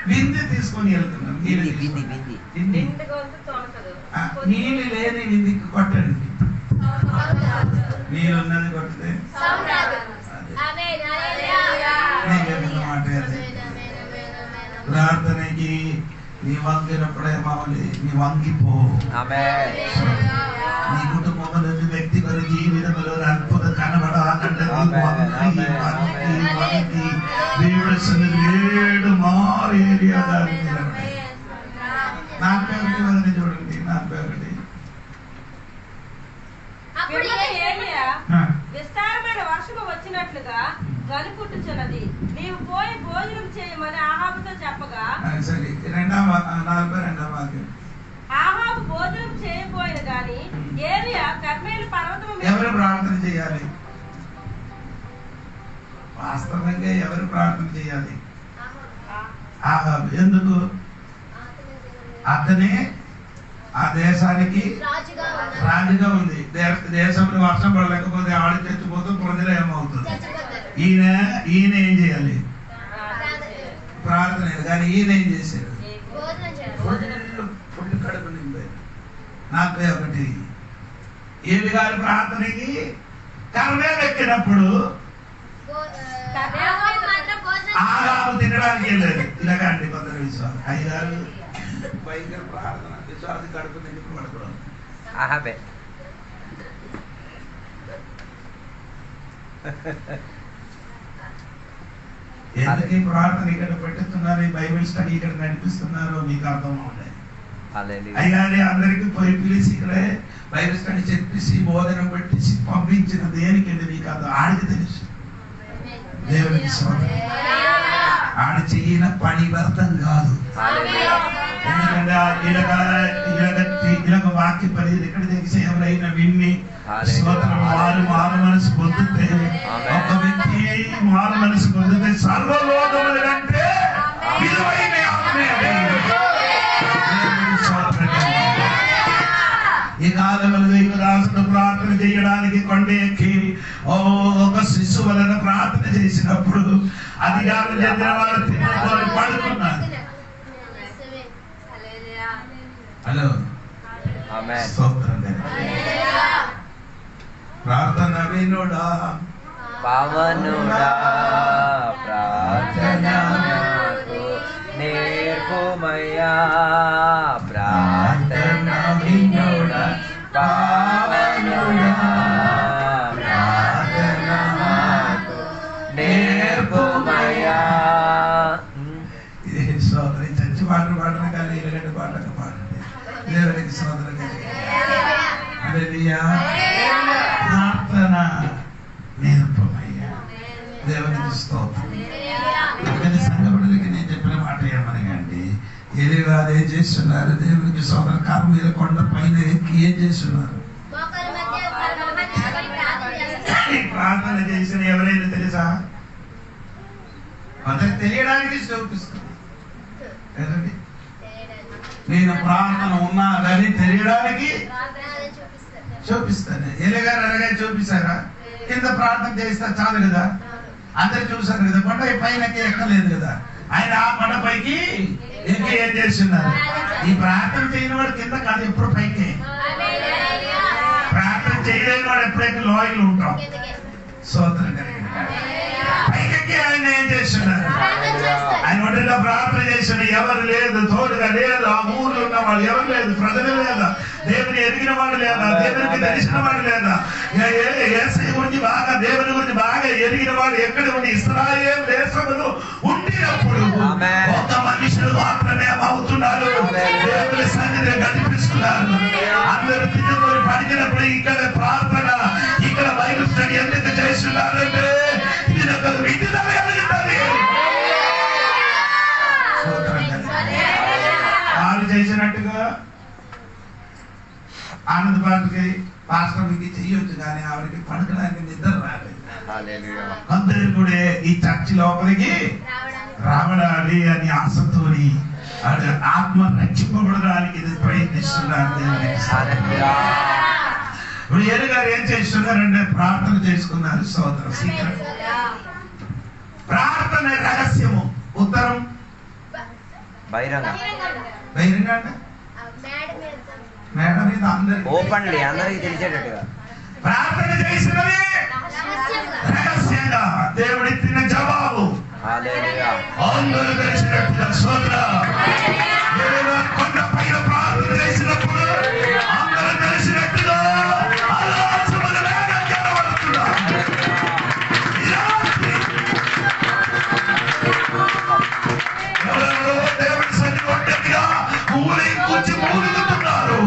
వింది తీసుకొని వెళ్తున్నాం. నీళ్ళు లేని విందికి కొట్టండి, నీళ్ళు ఉన్నది కొట్టితే మాట. ప్రార్థనకి నీ వంగినప్పుడే మామూలు నీ వంగిపో. నీ కుటుంబంలో వ్యక్తిగత జీవితంలో అద్భుత కనబడాలంటే దేవుడి సన్నిధి 7 మారు ఏరియా దాన్ని నిలబడి 41 మంది చూడండి. 41 విస్తారమైన వర్షము వచ్చినట్లుగా గనుపుట్టుచున్నది. నీవు పోయి భోజనం చేయమని ఆహాబుతో చెప్పగా సరే 42వ వాక్యం. ఆహాబు భోజనం చేయబోయిన గాని ఏలియా కర్మేలు పర్వతము మీద ఎవరు ప్రార్థన చేయాలి? వాస్తవంగా ఎవరు ప్రార్థన చేయాలి? ఆహాబు. ఎందుకు? అతనే ఆ దేశానికి రాజుగా ఉంది. దేశంలో వర్షం పడలేకపోతే ఆడి చచ్చిపోతూ ప్రజలు ఏమవుతుంది? ఈయన ఏం చేయాలి? ప్రార్థన. కానీ ఈయన ఏం చేశాడు? ఫుడ్ కడుపు నింపాడు. 41 ఏలి గారి ప్రార్థనకి కర్మేలు ఎక్కినప్పుడు ఆహాబు తినడానికి వెళ్ళాడు. ఇలాగండి కొందరు విశ్వాసం. అయ్యారు భయంకర ప్రార్థన, విశ్వాస కడుపు నిండి పడుకోవడం. ఆహాబే ఎందుకు ఈ ప్రార్థన ఇక్కడ పెట్టుతున్నారు, ఈ బైబిల్ స్టడీ ఇక్కడ నడిపిస్తున్నారో మీకు అర్థం అవుతుంది. అయ్యాలి అందరికి పోయి పిలిచి ఇక్కడే బైబిల్ స్టడీ చెప్పేసి బోధన పెట్టేసి పంపించిన దేనికి మీకు అది ఆడికి తెలుసు. దేవునికి ఆడి చెయ్యిన పని వ్యర్థం కాదు. ఎందుకంటే ఇలాగ వాక్య పని ఇక్కడ తెలిసి ఎవరైనా విన్ని మారు మనసు పొందితే, ఒక వ్యక్తి మారు మనసు పొందితే సర్వలోకముల కంటే విలువైన ఈ కాలంలో దైవదాసుడు ప్రార్థన చేయడానికి కొండ ఎక్కి ఒక శిశువు వలన ప్రార్థన చేసినప్పుడు అధికారం చెందిన వారు తిరుగుకొని పడుకున్నారు. హలో, ప్రార్థన వినుడా పవనుడా ప్రార్థన నేర్పుమయ్యా, ప్రార్థన వినుడా పవనుడా ప్రార్థన నేర్పుమయ్యా. సోదరి చచ్చి పాటలు పాడడం కానీ ఇలాంటి పాటలు పాడండి. దేవునికి సోదరు ప్రార్థన నేర్పమయ్యా. దేవునికి స్తోత్రం. కానీ సంఘపడులకి నేను చెప్పిన మాట ఏమనగండి, ఏలి గారు ఏం చేస్తున్నారు? దేవునికి సోదర కర్మీల కొండ పైన ఎక్కి ఏం చేస్తున్నారు? ప్రార్థన చేసిన ఎవరైనా తెలుసా? అతను తెలియడానికి చూపిస్తుంది. నేను ప్రార్థన ఉన్నానని తెలియడానికి చూపిస్తాను. ఏలి గారు అలాగే చూపిస్తారా? కింద ప్రార్థన చేస్తా చాలు కదా, అందరు చూసారు కదా. కొండ పైనకి ఎక్కలేదు కదా, ఆయన ఆ కొండపైకి ఎక్కి ఏం చేస్తున్నారు? ఈ ప్రార్థన చేయని వాడు కింద కాదు, ఎప్పుడు పైకి. ప్రార్థన చేయలేని వాడు ఎప్పుడైతే లోయలు ఉంటాం. స్తోత్రం కలిగిన పైకి ఆయన ఏం చేస్తున్నారు? ఆయన ఒంటిలో ప్రార్థన చేసిన ఎవరు లేదు, తోడుగా లేదు. ఆ ఊర్లో ఉన్న వాళ్ళు ఎవరు లేదు, ప్రజలు లేదా, దేవుని ఎరిగిన వాడు లేదా, దేవునికి తెలిసిన వాడు లేదా, యేసయ్య గురించి బాగా, దేవుని గురించి బాగా ఎరిగిన వాడు ఎక్కడ ఉండి ఇశ్రాయేలు దేశములో ఉండినప్పుడు ఒక మనుషులు మాత్రమే అవుతున్నారు. దేవుని సన్నిధిని గడిపిస్తున్నారు. అందరూ తిరుగుని పడినప్పుడు ఇక్కడ ప్రార్థన, ఇక్కడ బైబిల్ స్టడీ ఎందుకు చేస్తున్నారంటే ఇది ఒక విడుదల కలిగింది. వాళ్ళు చేసినట్టుగా ఆనందబాబుకి పాస్టర్కి చెయ్యొచ్చు, కానీ ఆవిడకి పడుకోడానికి నిద్ర రాలేదు. అందరూ కూడా ఈ చర్చి లోపలికి రావడాలి అని ఆశతోని ఆత్మ రక్షింపబడడానికి ప్రయత్నిస్తున్నారు. ఇప్పుడు ఏలు గారు ఏం చేస్తున్నారంటే ప్రార్థన చేసుకున్నారు. సోదరు సీక్రెట్ ప్రార్థన రహస్యము, ఉత్తరం బహిరంగ మేడం మీద ఓపెన్లీ అందరికి తెలిసేటట్టుగా ప్రార్థన చేసినది రహస్యంగా దేవుడిచ్చిన జవాబు అందరూ తెలిసినట్టుగా. సోదర కొండ పైన ప్రార్థన చేసినప్పుడు అందరూ తెలిసినట్టుగా ఆలోచనలు వేగంగా కనబడుతున్నారు. దేవుడి సన్ని కొట్టగా కూర్చి మూలుగుతున్నారు.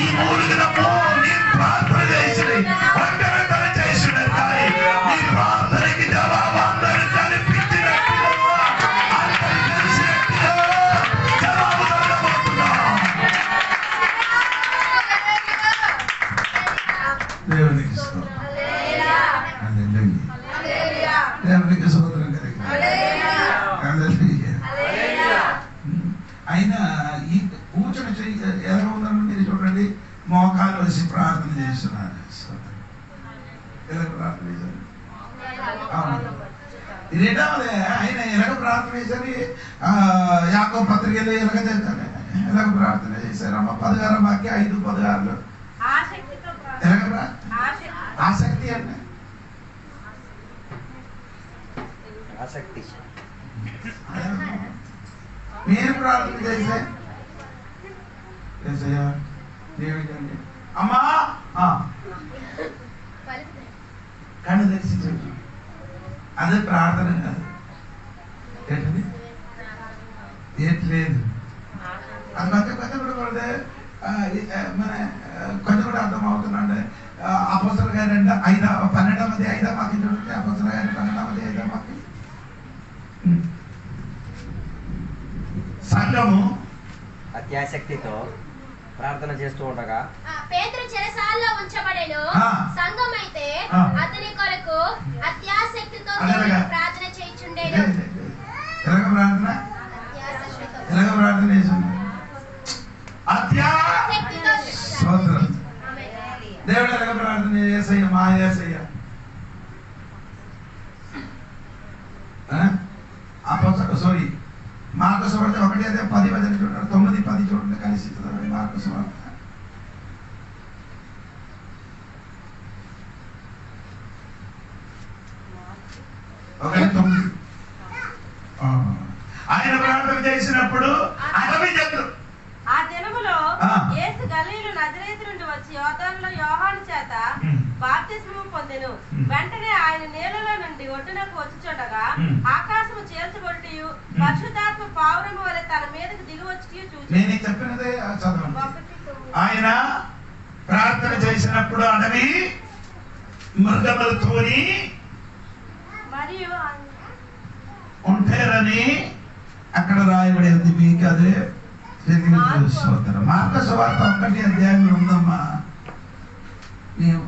ఈ మూలుగిన నేను ప్రార్థన చేసిన వంటన చేసిన కానీ ఈ ప్రార్థనకి జవాబు అందరూ కనిపించినట్టుగా ఈ కూర్చొని ఎలా ఉందని మీరు చూడండి, మోకాలు వేసి ప్రార్థన చేస్తున్నారు. ఎలా ప్రార్థన చేశారు? రెండవది ఆయన ఎలాగ ప్రార్థన చేశారు? యాకోబు పత్రికలో ఎలాగ చేశారు? ఎలాగ ప్రార్థన చేశారు? అమ్మ 16 వాక్యం 5:16 ఎలాగ ఆసక్తి అంటే ఆసక్తి. మీరు ప్రార్థన చేసే అమ్మా కళ్ళు తెరిచి చెప్పు. అదే ప్రార్థన కాదు. ఏంటది? ఏంట్లేదు అది కొంచెం కూడా కొడితే మన కొంచెం కూడా అర్థం అవుతుందండి. అపోస్తలుల కార్యం 12 వాక్యం చూడండి. అపోస్తలుల కార్యం 12 వాక్యం. సంఘము అత్యాసక్తితో ప్రార్థన చేస్తూ ఉండగా పేతురు చెరసాలలో ఉంచబడెను. సంఘం అయితే అతని కొరకు అత్యాసక్తితో ప్రార్థన చేయుచుండెను. ఎలాగ ప్రార్థన? ఎలాగ ప్రార్థన చేసింది? అత్యాసక్తితో. దేవుడు ఎలాగ ప్రార్థన చేసయ్య? మా యేసయ్య సారీ మార్కు సువార్త 1:10 చూడండి, 9:10 చూడండి, కలిసి చదవండి. మార్కు సువార్త 1:9. ఆయన ప్రార్థన చేసినప్పుడు అడవి జంతు ఆ దినములో యేసు గలీలు నజరేతు నుండి వచ్చి యోర్దానులో యోహాను చేత బాప్తిస్మము పొందెను. వెంటనే ఆయన నీళ్లలో నుండి ఒడ్డునకు వచ్చుచుండగా ఆకాశము చేర్చబడియు పరిశుద్ధాత్మ పావురము వలె తన మీదకి దిగి వచ్చి చూసి. నేను చెప్పినదే చదవండి. ఆయన ప్రార్థన చేసినప్పుడు అడవి మృగములతోని మరియు ఉంటారని అక్కడ రాయబడి ఉంది. మీకు అదే మార్కు సువార్త 1 ఉందమ్మా. ನೀವು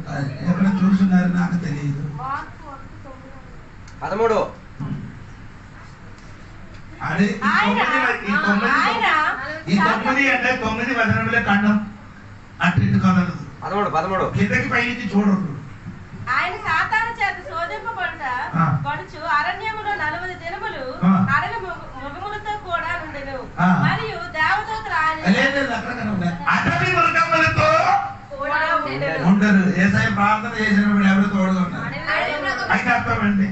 ఎక్కడ చూస్తున్నారు నాకు తెలియదు. 13 అదే ఈ 9 అంటే 9 వచనములే ఖండం. అటు ఇటు కదలదు. 13 కిందకి పైకి చూడరు. ఆయన సాతాను చేత శోధింపబడుచు అరణ్యములో 40 దినములు అడవి మృగములతో కూడా ఉండెను. మరియు దేవదూతలు అడవి మృగములతో ఉండరు. యేసయ్య ప్రార్థన చేసినప్పుడు ఎవరు తోడుగా ఉన్నారు? అయితే అర్థం అండి,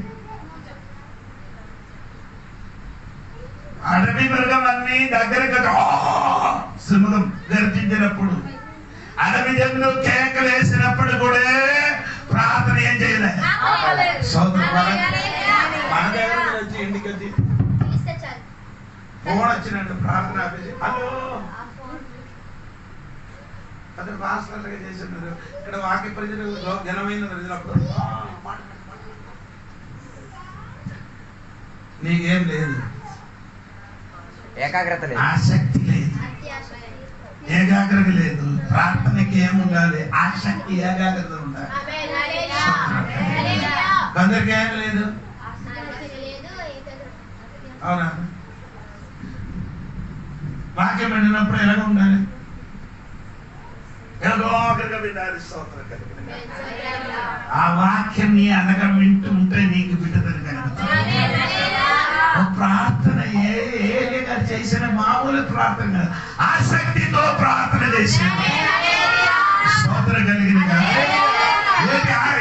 అడవి మృగం అన్ని దగ్గరగా సింహం గర్జించినప్పుడు, అడవి జంతువు కేకలు వేసినప్పుడు కూడా ప్రార్థన ఏం చేయలేదు. మన దగ్గర వచ్చి ఇంటికి వచ్చి ఫోన్ వచ్చినట్టు ప్రార్థన ఆపేసి హలో అతను భాషలుగా చేస్తున్నారు. ఇక్కడ వాక్య ప్రజలు ఘనమైన ప్రజలప్పుడు నీకేం లేదు, ఏకాగ్రత లేదు, ఆసక్తి లేదు, ఏకాగ్రత లేదు. ప్రార్థనకి ఏముండాలి? ఆసక్తి, ఏకాగ్రత ఉండాలి. కొందరికి ఏం లేదు. అవునా? వాక్యం విన్నప్పుడు ఎలాగ ఉండాలి? ఆ వాక్యం నీ అనగా వింటూ ఉంటే నీకు బిడ్డదని కలుగుతుంది. ప్రార్థన ఏ చేసిన మామూలు ప్రార్థన కాదు, ఆసక్తితో ప్రార్థన చేసిన స్తోత్రం కలిగిన.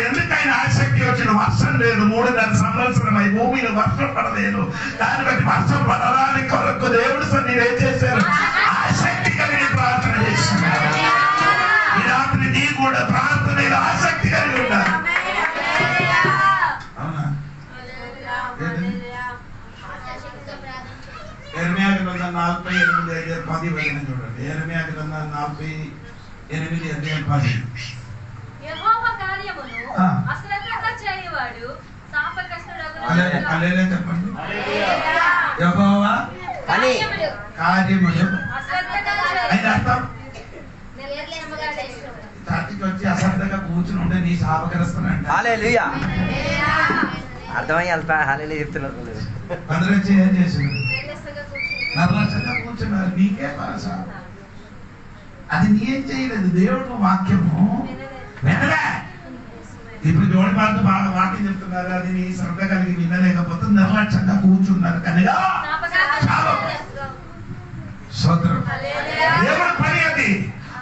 ఎందుకైనా ఆసక్తి వచ్చిన వర్షం లేదు, 3.5 సంవత్సరం అయి భూమిలో వర్షం పడలేదు. దాన్ని బట్టి వర్షం పడడానికి కొరకు దేవుడు ఏం చేశారు? ఆసక్తి కలిగి ప్రార్థన చేస్తున్నారు. ఈ రాత్రి నీ కూడా ప్రార్థనలో ఆసక్తి కలిగి ఉండాలి. అవునా? యెర్మయా గ్రంథం 48:10 చూడండి. యెర్మయా గ్రంథం 48:10. యెహోవా కార్యమును అశ్రద్ధగా చేయవాడు శాపగ్రస్తుడగును. హల్లెలూయా చెప్పండి. యెహోవా కార్యములు అయితే అర్థం చర్చికి వచ్చి అశ్రద్ధగా కూర్చుని ఉంటే నీ శాపగ్రస్తునంట. హల్లెలూయా. అర్థమై హల్లెలూయా చెప్తున్నారు. అందరూ వచ్చి ఏం చేస్తున్నారు? నిర్లక్ష్యంగా కూర్చున్నారు, నీకే పరస. అది నీకేం చేయలేదు, దేవుడు వాక్యము వినలే. ఇప్పుడు జోడి పాలతో బాగా వాక్యం చెప్తున్నారు, అది నీ శ్రద్ధ కలిగి వినలేకపోతే నిర్లక్ష్యంగా కూర్చున్నారు కనుక స్తోత్రం. దేవుడు పని అది.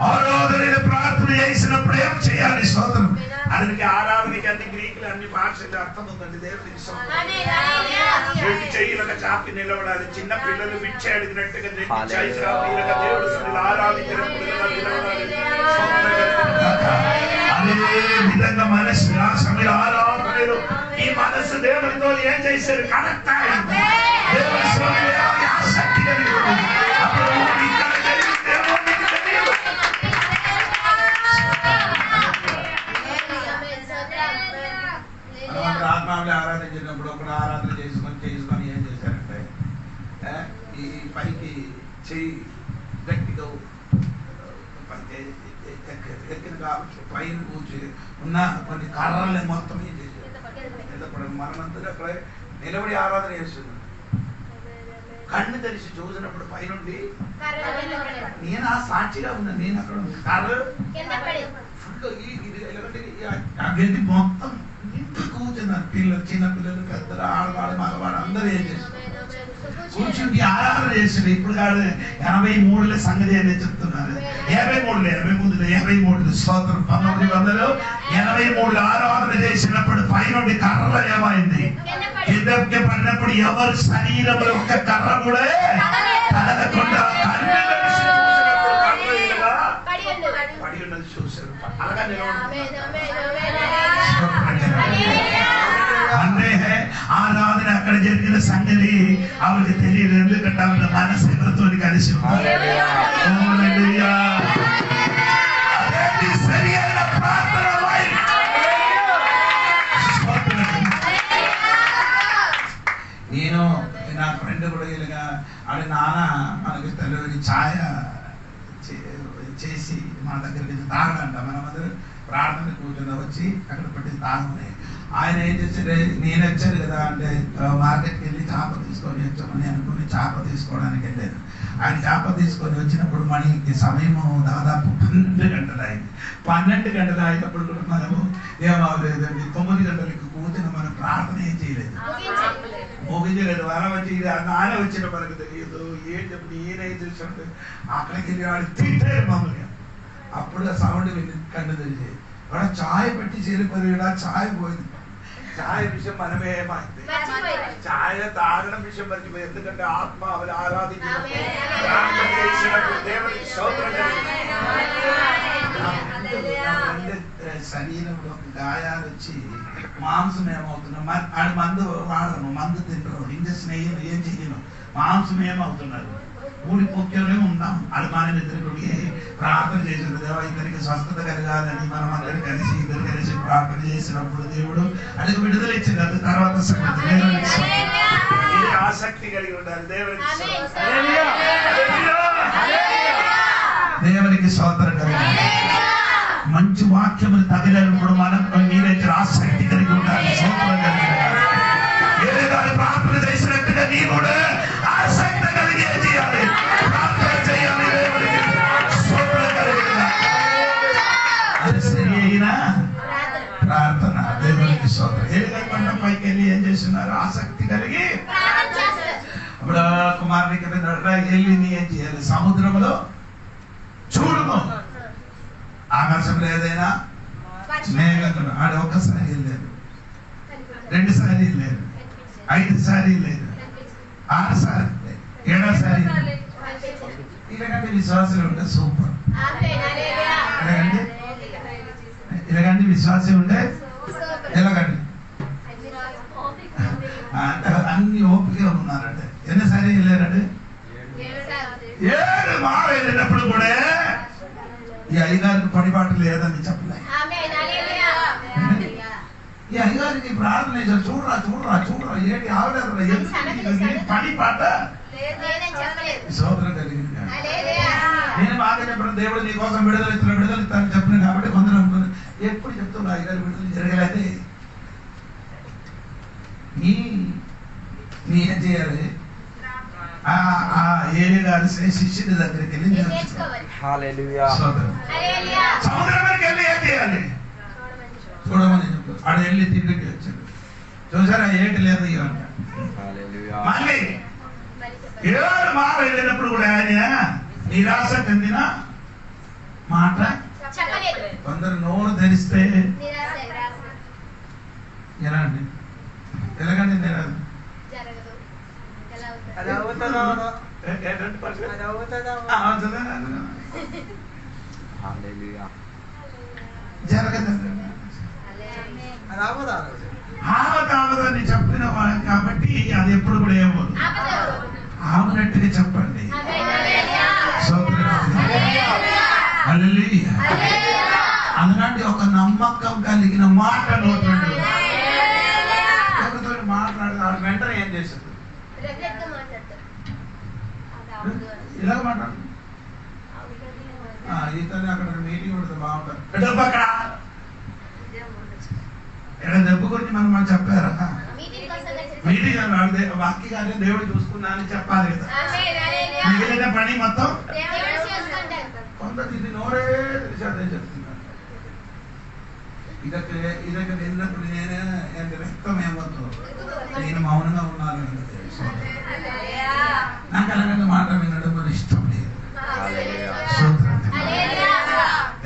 ఆరాధన ప్రార్థన చేసినప్పుడు ఏం చేయాలి? స్తోత్రం. అందుకే ఆరాధనకి అన్ని గ్రీకులు అన్ని భాషలు అర్థం ఉందండి. దేవుడికి చెయ్యలుగా చాపి నిలబడాలి. చిన్న పిల్లలు పిచ్చి అడిగినట్టుగా దేవుడు ఆరాధించినప్పుడు అదే విధంగా మనసు ఆ సమయంలో ఆరాధనలు ఈ మనసు దేవుడితో ఏం చేశారు? కనెక్ట్ అయింది. దేవుడి స్వామిలో ఆసక్తి కలిగి ఆత్మావిలో ఆరాధన చేసినప్పుడు ఒకడు ఆరాధన చేసుకొని ఏం చేశారంటే ఈ పైకి చెయ్యి గట్టిగా ఎక్కిన కాబట్టి పైన కూర్చి ఉన్న కొన్ని కర్రల్ని మొత్తం ఏం చేశారు? మనందరూ అక్కడ నిలబడి ఆరాధన చేస్తున్నారు. కన్ను తెరిచి చూసినప్పుడు పైనుండి నేను ఆ సాక్షిగా ఉన్నాను. నేను అక్కడ కర్ర గడ్డి మొత్తం కూర్చున్నారు. పిల్లలు, చిన్న పిల్లలు, పెద్దలు, ఆడవాడు, మగవాడు అందరూ ఏం చేస్తారు? కూర్చుండి ఆరాధన చేస్తారు. ఇప్పుడు కాదు 83లో సంగతి అనేది చెప్తున్నారు. 83 స్తోత్రం. 1983లో ఆరాధన చేసినప్పుడు పైనుండి కర్ర ఏమైంది? కిందకి పడినప్పుడు ఎవరి శరీరంలో ఒక్క కర్ర కూడా కదలకుండా పడి ఉన్నది చూశారు. అలాగా అంటే ఆరాధన అక్కడ జరిగిన సంగతి ఆవిడకి తెలియదు. ఎందుకంటే ఆవిడ మనసు ఎవరితో కలిసి నేను నా ఫ్రెండ్ కూడా ఇలాగా ఆవిడ నాన్న మనకి తెలియని ఛాయ చేసి మన దగ్గరికి తాగడంట. మన మధ్య ప్రార్థన కూర్చొని వచ్చి అక్కడ పెట్టి తాగమని ఆయన ఏం చేశారు? నేను వచ్చాను కదా అంటే మార్కెట్కి వెళ్ళి చేప తీసుకొని వచ్చామని అనుకుని చేప తీసుకోవడానికి వెళ్ళాను. ఆయన చేప తీసుకొని వచ్చినప్పుడు మనకి సమయము దాదాపు 12 గంటలు అయింది. 12 గంటలు అయినప్పుడు కూడా మనము ఏమవలేదండి. 9 గంటలకు కూర్చొని మనం ప్రార్థన ఏం చేయలేదు, ముగించలేదు. వరం వచ్చి నాన్న వచ్చిన మనకు తెలియదు. ఏంటి నేనేం చేసినట్టు అక్కడికి వెళ్ళి వాడు తింటారు మమ్మల్ని. అప్పుడు ఆ సౌండ్ విని కన్ను తెలిసి వాడు ఛాయ్ పెట్టి చేరిపోయాడు. ఛాయ్ పోయింది. ఛాయ్ విషయం మనమే ఏమైంది? ఛాయ్ తాగడం విషయం మర్చిపోయి. ఎందుకంటే ఆత్మ అవని ఆరాధించినప్పుడు దేవుడికి స్తోత్రం శరీరంలో గాయాలు వచ్చి మాంసం ఏమవుతున్నాం? ఆడు మందు వాడను, మందు తింటారు, ఇంజక్షన్ వేయను, ఏం చేయను, మాంసం ఏమవుతున్నారు? ఊడి పొక్కేనే ఉన్నాం. అది మన ఇద్దరికి ప్రార్థన చేసిన దేవా ఇద్దరికి స్వస్థత కలగాలని మనం అందరం కలిసి ఇద్దరు కలిసి ప్రార్థన చేసినప్పుడు దేవుడు అడిగి విడుదల ఇచ్చింది. అది తర్వాత ఆసక్తి కలిగి ఉండాలి. దేవునికి స్తోత్రం కలిగి మంచి వాక్యములు తగిలినప్పుడు మనం మీరైతే ఆసక్తి కలిగి ఉండాలి. స్తోత్రం కలిగి ఏదైనా ప్రార్థన చేసినట్టుగా నీ కూడా ఆసక్తి కలిగి చేయాలి, ప్రార్థన చేయాలి. దేవుడికి స్తోత్రం కలిగి అది సరి అయిన ప్రార్థన. దేవునికి స్తోత్రం. ఏదైనా పైకి వెళ్ళి ఏం చేస్తున్నారు? ఆసక్తి కలిగి ఇప్పుడు కుమారునికి వెళ్ళి నీ ఏం చేయాలి? సముద్రంలో చూడము. ఆకాశంలో ఏదైనా మేఘంలో ఆడ ఒక్కసారి వెళ్ళలేదు, 2 సార్లు వెళ్ళలేదు, 5 సార్లు లేదు, 6 సార్లు లేదు, 7వ సారి ఇలాగంటే విశ్వాసం ఉంటే సూపర్. ఇలాగంటే విశ్వాసం ఉంటే ఎలాగండి అన్ని ఓపికగా ఉన్నారంటే. ఎన్నిసారి వెళ్ళారంటే 7 మార్లు వెళ్ళినప్పుడు కూడా ఈ అయ్యగారికి పడిపాటు లేదని చెప్పలే. ఈ అయ్యగారికి ప్రార్థన చేశారు. చూడరా చూడరా చూడరా ఏంటి ఆవిడ పడిపాట సోదరం కలిగింది. నేను బాగా చెప్పిన దేవుడు నీ కోసం విడుదల ఇస్తాను చెప్పిన కాబట్టి కొందరు అనుకున్నారు ఎప్పుడు చెప్తున్నా అయ్యగారు విడుదల జరగలేదే. నీ ఏం చేయాలి? ఏలిగా గారి శిష్యుడి దగ్గరికి వెళ్ళి నేర్చుకోవాలి. హల్లెలూయా. హల్లెలూయా. సముద్రం వరకు వెళ్ళి ఏం చేయాలి చూడమని చెప్పు. ఆడ వెళ్ళి తిరిగి వచ్చాడు. చూసారా ఏటి లేదు ఇవంట. హల్లెలూయా. మళ్ళీ 7 మార్లు వెళ్ళినప్పుడు కూడా ఆయన నిరాశ చెందిన మాట చెప్పలేదు. కొందరు నోరు ధరిస్తే నిరాశ ఎలా అండి ఎలాగండి నిరాశ జరగదు. ఎలా అవుతుంది? అది అవుతుందా హల్లెలూయా. జరగదండి. అది అవుదా ఆవతావదని చెప్పిన వాడు కాబట్టి అది ఎప్పుడు కూడా ఏమవుదు ఆపదు. ఆవునట్టుగా చెప్పండి. హల్లెలూయా. హల్లెలూయా. అలాంటి ఒక నమ్మకం కలిగిన మాట నోటి ఎవరితో మాట్లాడదు వెంటనే ఏం చేస్తుంది రెగ్యులర్గా మాట్లాడతారు. ఇలాగ మాట్లాడు. ఇతను అక్కడ మీటింగ్ ఉంటుంది బాగుంటుంది. డబ్బు అక్కడ ఇక్కడ డబ్బు గురించి మనం చెప్పారా? మీటింగ్ కోసం మీటింగ్ అన్నాడు వాక్య కార్యం దేవుడు చూసుకున్నా అని చెప్పాలి కదా. మిగిలిన పని మొత్తం దేవుడు చేసుకుంటారు. కొందరు ఇది నోరే తెలిసి చెప్తున్నారు. ఇదొక వెళ్ళినప్పుడు నేను వ్యక్తం ఏమవుతూ నేను మౌనంగా ఉన్నాను. నాకు అలాగంటే మాట వినడం మరి ఇష్టం లేదు.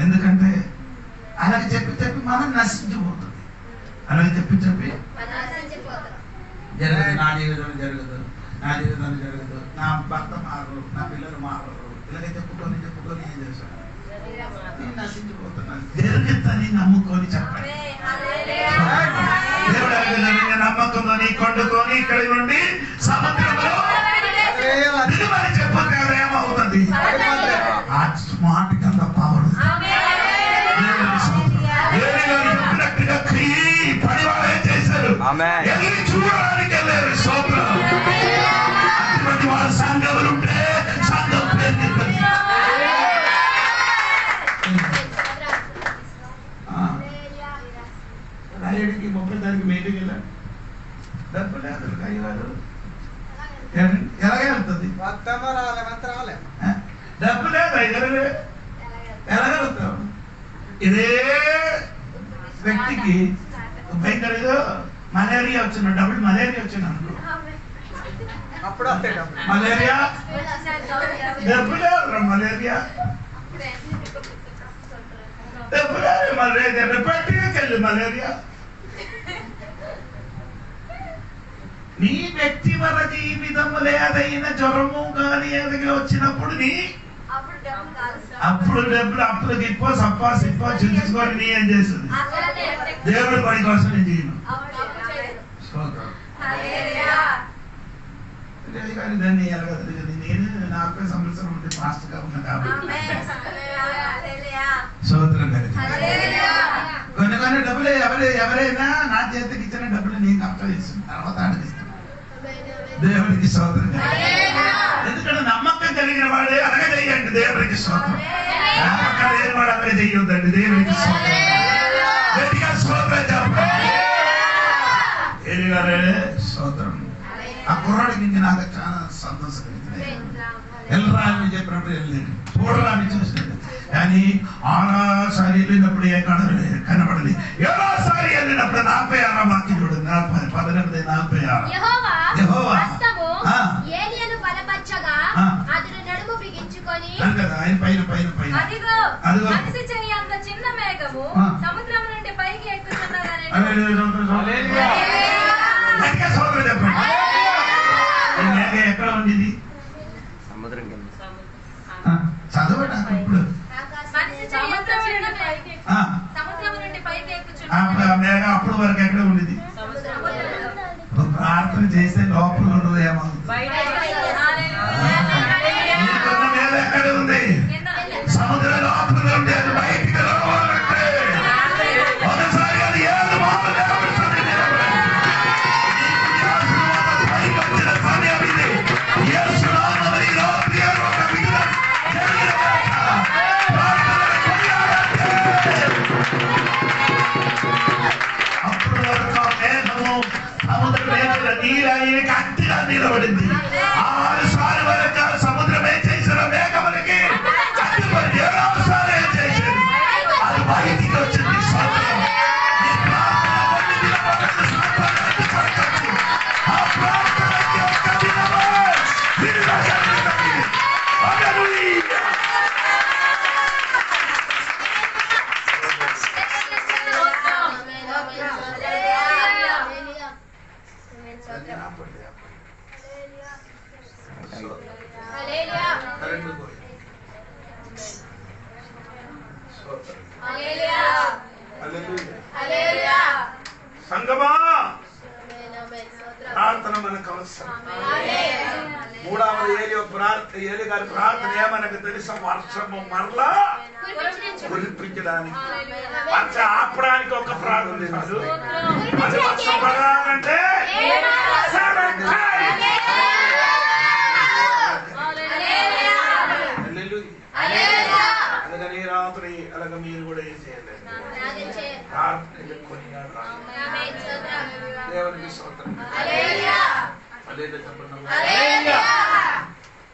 ఎందుకంటే అలాగే చెప్పి మనం నశించిపోతుంది. అలాగే చెప్పి జరగదు. నా జీవితంలో జరగదు, నా జీవితంలో జరగదు, నా భర్త మారరు, నా పిల్లలు మారరు. ఇలాగే చెప్పుకొని ఏం చేశాను నేను నశించిపోతున్నాను. జరుగుతుందని నమ్ముకొని చెప్పండి. దేవుడు అడిగిన నమ్మకంతో కొండుకొని ఇక్కడ నుండి సముద్రంలో దిగుమని చెప్పండి. ఏమవుతుంది ఆ స్మార్ట్ కింద పవర్ చెప్పినట్టుగా పని వాళ్ళు ఏం చేశారు? ఎగిరి చూడడానికి వెళ్ళారు. సోదరు అటువంటి వాళ్ళ సంఘములు ఉంటే సంఘం పేరు రాయుడికి 30 తారీఖు మీటింగ్ వెళ్ళాడు. డబ్బు లేదు. అయ్యారు ఎలాగే వెళ్తుంది? డబ్బు లేదు. ఎలాగలుగుతాం? ఇదే వ్యక్తికి భయంకర మలేరియా వచ్చిన డబ్బులు మలేరియా వచ్చిన అనుకో అప్పుడు మలేరియా డబ్బు లేదు. మలేరియా డబ్బు లేదు. మలేరియా రిపేర్కి మలేరియా నీ వ్యక్తిగత జీవితంలో ఏదైనా జ్వరము కానీ ఏదైనా వచ్చినప్పుడు అప్పుడు డబ్బులు అప్పులు తిప్పో సప్పా సిప్పో చూసుకొని నీ ఏం చేస్తుంది? దేవుడి పని కోసం నేను చేయను. దాన్ని ఎలాగదు. నేను నాకు సంవత్సరం ఉంటే ఫాస్ట్ గా ఉన్నా కాబట్టి సోదరం కలిగి కొన్ని డబ్బులు ఎవరైనా నా చేతికి ఇచ్చిన డబ్బులు నేను అప్పగిస్తాను, తర్వాత అడిగిస్తాను. దేవుడికి సోదరం. ఎందుకంటే నమ్మకం కలిగిన వాడే అలాగే చెయ్యండి. దేవుడికి సోదరం. నమ్మకం లేని వాడు అలాగే చెయ్యొద్దండి. దేవుడికి సోదరం. గట్టిగా సోదరం చెప్పండి. సోదరం. ఆ కుర్రాడికి నాకు చాలా సంతోషం కలిగింది. వెళ్ళరా అని చెప్పినప్పుడు వెళ్ళలేదు, చూడరా అని చూసినాడు. కానీ 6సారి వెళ్ళినప్పుడు ఏ కనబడలేదు. 7సారి వెళ్ళినప్పుడు 46 వాక్యం చూడండి. 18:46 యెహోవా ఏలీయాను బలపరచగా అతడు నడుము బిగించుకొని ఆయన పైన అదిగో మనిషి చెయ్యి అంత చిన్న మేఘము సముద్రం నుండి పైకి ఎక్కుతున్నదని చెప్పండి. మేఘ ఎక్కడ ఉండేది? సముద్రం చదవడా ఇప్పుడు సముద్రం నుండి పైకి ఎక్కుచున్నాడు. మేఘ అప్పుడు వరకు ఎక్కడ ఉండేది? ప్రార్థన చేస్తే లోపల ఉండదు. ఏమవుతుంది? మీద ఎక్కడ ఉంది? సముద్ర లోపల ఉంటే అది బయటికి రావాలంటే ఒకసారి అది 7 మార్లు వచ్చిన సమయం ఇది. అప్పుడు వరకు మేఘము సముద్ర నీరు గట్టిగా నిలబడింది. సంగమా ప్రార్థన మనకు అవసరం. మూడవది ఏలి గారి ప్రార్థన ఏమనకు తెలుసా? వర్షము మరలా కురిపించడానికి, వర్షం ఆపడానికి ఒక ప్రార్థన కాదు. అది వర్షం పడాలంటే అందుకని రాత్రి అలాగ మీరు కూడా ఏం చేయలేదు, ప్రార్థన చెప్పుకొని దేవునికి స్తోత్రం.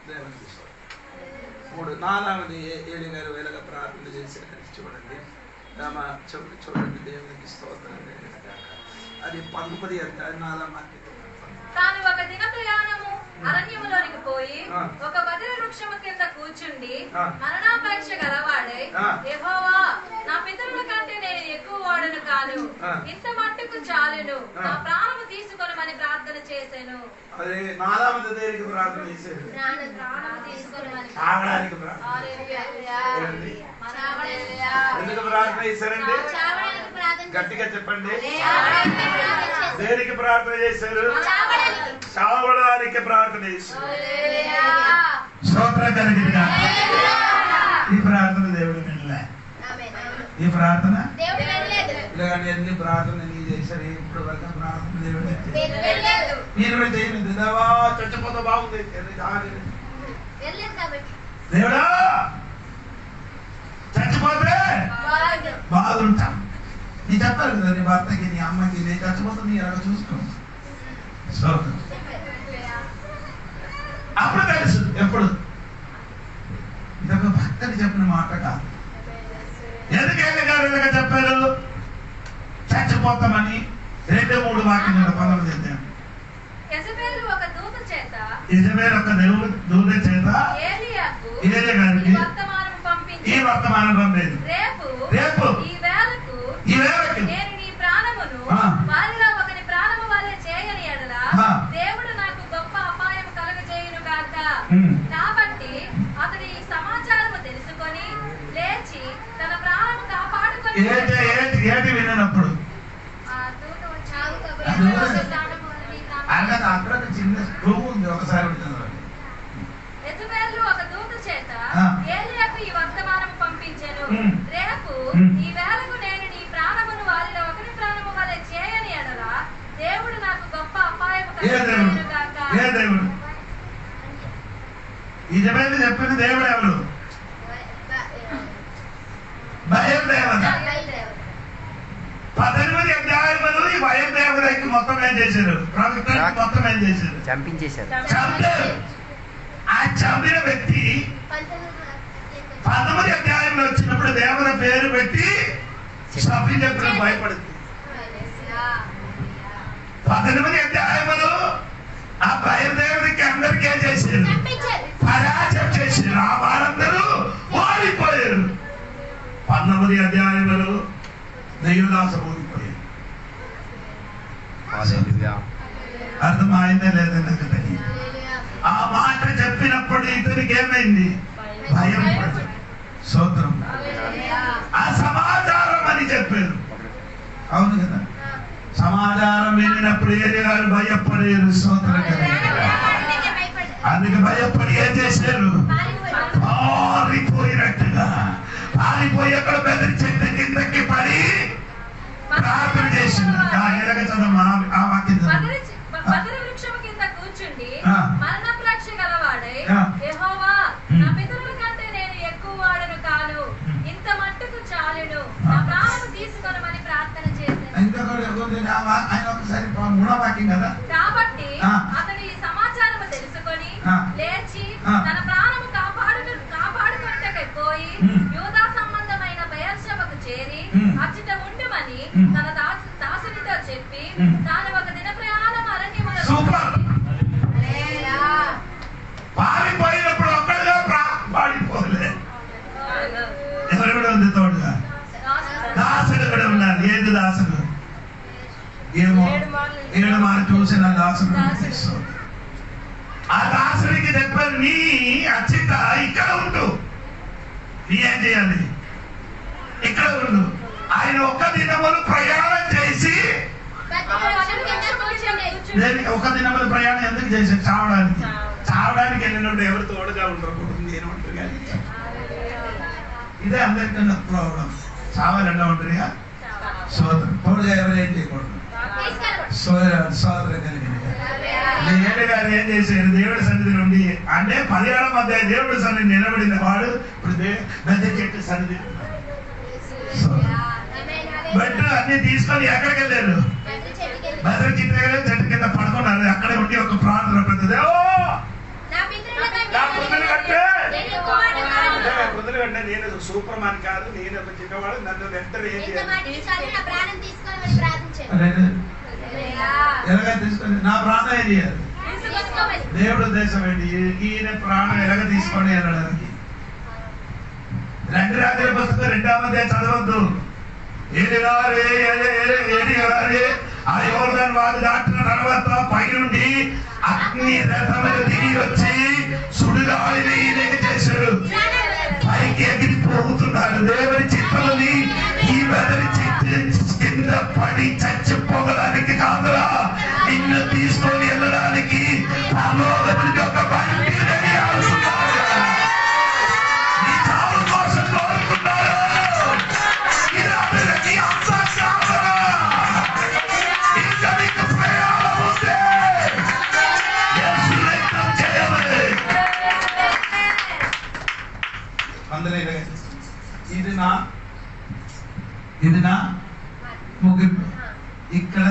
దేవునికి మూడు నాలుగవది ఏలి గారు వేలగా ప్రార్థన చేసేది చూడండి. చూడండి దేవునికి స్తోత్రం. అది 19 అంటే 4 తాను ఒక దిన ప్రయాణము అరణ్యములోనికి పోయి ఒక వదిన వృక్షము కింద కూర్చుండి మరణాపేక్ష గలవాడై, యెహోవా, నా పితరుల కంటే నేను ఎక్కువ వాడను కాను, ఇంత మట్టుకు చాలును, నా ప్రాణము తీసుకొనమని ప్రార్థన చేశాను. అదే 4వ దేనికి ప్రార్థన చేశారు? చావడానికి ప్రార్థన. ఎందుకు ప్రార్థన చేశారండి? గట్టిగా చెప్పండి. దేనికి ప్రార్థన చేశారు? చావడానికి ప్రార్థన చేశారు. స్తోత్రం కలిగిందిగా. ఈ ప్రార్థన దేవుడు వినలే. ఈ ప్రార్థన ఇలాగని ఎన్ని ప్రార్థన నీ చేశారు, ఇప్పుడు వరకు ప్రార్థన దేవుడు మీరు కూడా చేయండి. దేవా చచ్చిపోతే బాగుంది, దేవుడా చచ్చిపోతే బాగుంటాం. నీ చెప్పారు కదా నీ భర్తకి, నీ అమ్మకి, నేను చచ్చిపోతే నీ ఎలా చూసుకో. అప్పుడు తెలుసు. ఎప్పుడు? ఇదొక భక్తుని చెప్పిన మాట కాదు. ఎందుకంటే గారు ఇలాగ చెప్పారు? చచ్చిపోతామని 2-3 వాక్యం 19 యెజబెలు ఒక దూత చేత ఏలీయాకు గారికి వర్తమానం పంపించి ఈ వర్తమానం పంపేది. రేపు ఈ వేళకు నేను నీ ప్రాణమును వారిలో ఒకని ప్రాణము వలె చేయని ఎడల దేవుడు నాకు గొప్ప అపాయం కలుగజేయును గాక. కాబట్టి అతడు ఈ సమాచారము తెలుసుకొని లేచి తన ప్రాణము కాపాడుకొని వినప్పుడు అక్కడ చిన్న రూమ్ ఉంది, ఒకసారి యెజబెలు ఒక దూత చేత ఏలీయాకు ఈ వర్తమానం పంపించెను. రేపు ఈ వేళకు నేను నీ ప్రాణమును వారిలో ఒకరి ప్రాణము వలె చేయని ఎడల దేవుడు నాకు గొప్ప అపాయం కలుగజేయును గాక. ఏ దేవుడు? ఇజబెలు చెప్పిన దేవుడు ఎవరు? బయలుదేవత. 18 అధ్యాయములు ఈ బయలుదేవతకి మొత్తం ఏం చేశారు? ప్రభుత్వానికి మొత్తం ఏం చేశారు? చంపించేశారు. ఆ చంపిన వ్యక్తి 19 అధ్యాయంలో వచ్చినప్పుడు దేవత పేరు పెట్టి శపించడం భయపడుతుంది. 19 అధ్యాయములు ఆ బయలుదేవతకి అందరికీ ఏం చేశారు? పరాజయం చేశారు. ఆ వారందరూ ఓడిపోయారు. 19 అధ్యాయములు దైవదాసం ఓడిపోయారు. అర్థమైందే లేదా నాకు తెలియదు. ఆ మాట చెప్పినప్పుడు ఇతనికి ఏమైంది? భయం. స్తోత్రం. ఆ సమాచారం అని చెప్పారు. అవును కదా? సమాచారం వినినప్పుడు ఏలియాలు భయపడేరు. స్తోత్రం కదా. అందుకే భయపడి ఏం చేశారు? పారిపోయినట్టుగా పారిపోయి అక్కడ బెదిరి చెట్టు కిందకి పడి ప్రార్థన చేసింది. ఎలాగ చదవమ్మా ఆ వాక్యం వదిన వృక్షము కింద కూర్చుండి మరణాపేక్ష గలవాడై, యెహోవా, నా పితరుల కంటే నేను ఎక్కువ వాడను కాను, ఇంత మట్టుకు చాలును, నా ప్రాణము తీసుకొనమని ప్రార్థన చేశాను. ఆయన ఒకసారి 3వ వాక్యం కదా. కాబట్టి అతడు ఈ సమాచారము తెలుసుకొని లేచి తన ప్రాణము కాపాడుకొనుటకై పోయి యూదా సంబంధమైన బెయేర్షెబాకు చేరి అచ్చట ఉండుమని తన దాసునితో చెప్పి తాను ఒక దాసుడు ఆ దాసుడికి చెప్పారు, నీ అచ్చిత ఇక్కడ ఉండు, నీ ఏం చేయాలి, ఇక్కడ ఉండు. ఆయన ఒక్క దినములు ప్రయాణం చేసి, ఒక దినములు ప్రయాణం ఎందుకు చేశారు? చావడానికి వెళ్ళినప్పుడు ఎవరు తోడుగా ఉండరు, నేను ఉంటారు కానీ. ఇదే అందరికన్నా ప్రాబ్లం. చావాలన్నా ఉంటారుగా, సోదరు తోడుగా ఎవరు ఏం చేయకూడదు. సోదరు కలిగింది. ఏడు గారు ఏం చేశారు? దేవుడి సన్నిధి నుండి, అంటే 17వ మధ్య దేవుడి సన్నిధి నిలబడిన వాడు ఇప్పుడు పెద్ద చెట్టు సన్నిధి బట్ అన్ని తీసుకొని ఎక్కడికి వెళ్ళారు? భద్ర చెట్టు కింద పడుకున్నారు. అక్కడే ఉండి ఒక ప్రార్థన పెద్దది, కుదురు కంటే నేను సూపర్ మ్యాన్ కాదు, నేను ఒక చిన్నవాడు, నన్ను వెంటనే ఏం చేయాలి? ఎలాగ తీసుకొని నా ప్రాణం ఏం చేయాలి? దేవుడు ఉద్దేశం ఏంటి? ఈయన ప్రాణం ఎలాగ తీసుకొని వెళ్ళడానికి. 2 రాజుల పుస్తకం 2వ అధ్యాయం చదవద్దు. ఆ యోర్దాను వారు దాటిన తర్వాత పైనుండి అగ్ని రథములు దిగి వచ్చి సుడిగాలిని ఈయన చేశాడు. పైకి ఎగిరిపోతున్నారు. దేవుని చిత్తలని ఈ బెదరి చెట్టు కింద పడి చచ్చిపోవడానికి కాదురా, నిన్ను తీసుకొని వెళ్ళడానికి ఒక బండి రెడీ అవుతున్నారు. నీ చావు కోసం కోరుకున్నారు. ఇంకా నీకు ప్రయాణం ఉంటే ఇది నా ముగింపు. ఇక్కడ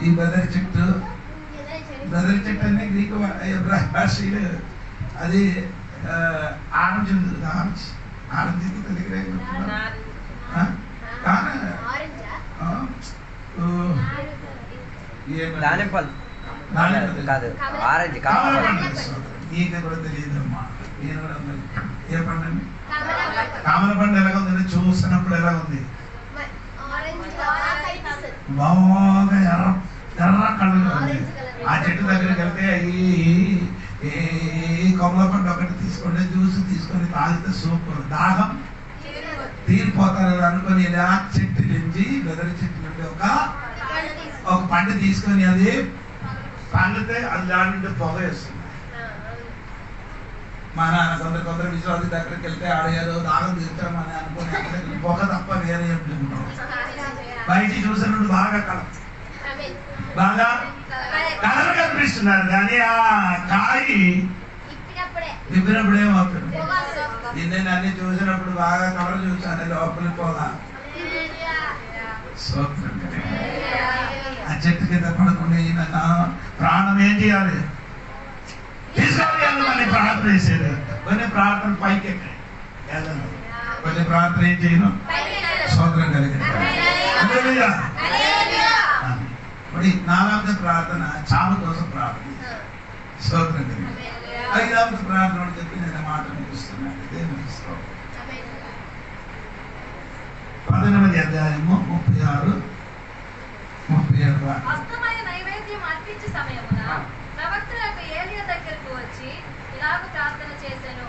ఈ బెదరి చెట్టు అనే గ్రీకు భాషలు అది ఆరెంజ్ ఉంది. ఆరెంజ్ నీకు కూడా తెలియదమ్మా. నేను కూడా ఏ పండు? కామల పండు ఎలాగ ఉంది? చూసినప్పుడు ఎలా ఉంది? బాగా ఎర్ర కళ్ళగా ఉంది. ఆ చెట్టు దగ్గరికి వెళ్తే ఈ కొమ్మల పండు ఒకటి తీసుకుంటే జ్యూస్ తీసుకొని తాగితే సూపర్, దాహం తీరిపోతారు అనుకొని ఆ చెట్టు నుంచి బెదరి చెట్టు నుండి ఒక పండు తీసుకొని అది పండితే అది దాని నుండి పొగ వేస్తుంది. మా నాన్న కొందరు విశ్వాసి దగ్గరికి వెళ్తే ఆడేదో దాగం తీర్చామని అనుకుని పొగ తప్ప వేరే ఉంటాం. బయట చూసినప్పుడు బాగా కలర్ కనిపిస్తున్నారు కానీ ఆ కాయ ఇప్పినప్పుడు ఏమవుతుంది? నేను అన్ని చూసినప్పుడు బాగా కలర్ చూసాను, లోపలి పోగా ఆ చెట్టు కింద పడుకుని ప్రాణం ఏం చేయాలి? తీసుకోవాలి. మళ్ళీ ప్రార్థన చేసేది. కొన్ని ప్రార్థన పైకి ఎక్కాయి, కొన్ని ప్రార్థన ఏం చేయను? స్తోత్రం కలిగింది. మరి 4వ ప్రార్థన చావు కోసం ప్రార్థన, స్తోత్రం కలిగింది. 5వ ప్రార్థన అని చెప్పి నేను మాట ముగిస్తున్నాను. దేవుని స్తోత్రం. 18వ అధ్యాయము 36, 37. అస్తమయ నైవేద్యం అర్పించే సమయమున ప్రవక్తలకు ఏలియా దగ్గరకు వచ్చి ఇలాగ ప్రార్థన చేసెను.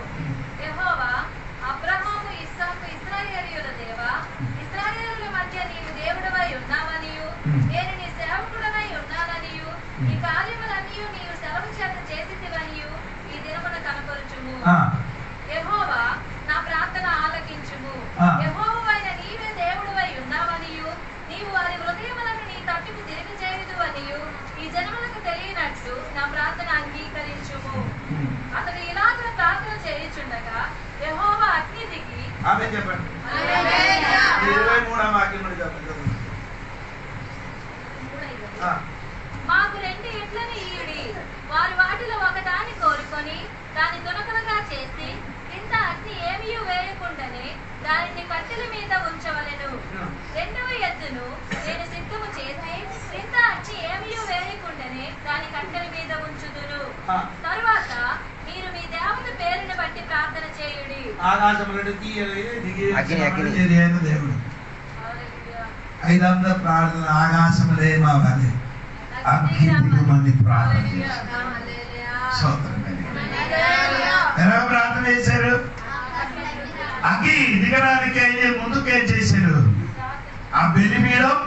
యెహోవా, అబ్రహాము, ఇస్సాకు, ఇశ్రాయేలీయుల దేవా, ఇశ్రాయేలీయుల మధ్య నీవు దేవుడవై ఉన్నావనియు నేను నీ సేవకుడనై ఉన్నాననియు నీ కార్యములన్నీ నీవు సెలవు చేత చేసితివనియు ఈ దినమున కనపరుచుము. యెహోవా, నా ప్రార్థన ఆలకించుము. యెహోవావైన నీవే దేవుడవై ఉన్నావనియు నీవు వారి హృదయములను నీ తట్టుకు తిరిగి చేయుదు అనియు ఈ జనములకు తెలియనట్లు నా ప్రార్థన అంగీకరించుము. అతడు ఇలాగ ప్రార్థన చేయుచుండగా యెహోవా అగ్ని దిగి చెప్పండి. 23వ వాక్యం చెప్పండి. మాకు 2 ఎడ్లను ఈయుడి. వారు వాటిలో ఒకదాన్ని కోరుకొని దాన్ని తునకలుగా చేసి కింద అగ్ని ఏమీ వేయకుండానే దానిని కట్టెల మీద ఉంచవలెను. 2వ ఎద్దును నేను సిద్ధము చేసి కింద అగ్ని ఏమీ వేయకుండానే దాని కట్టెల మీద ఉంచుదును. తరువాత మీరు మీ దేవత పేరుని బట్టి ప్రార్థన చేయుడి. దేవుడు 5వ ప్రార్థన ఆకాశములేమవ్వాలి, అగ్గి దిగమని ప్రార్థన చేశారు. స్తోత్రం కలిగి ఎలా ప్రార్థన చేశారు? అగ్గి దిగడానికి అయితే ముందుకేం చేశారు? ఆ బలిపీఠం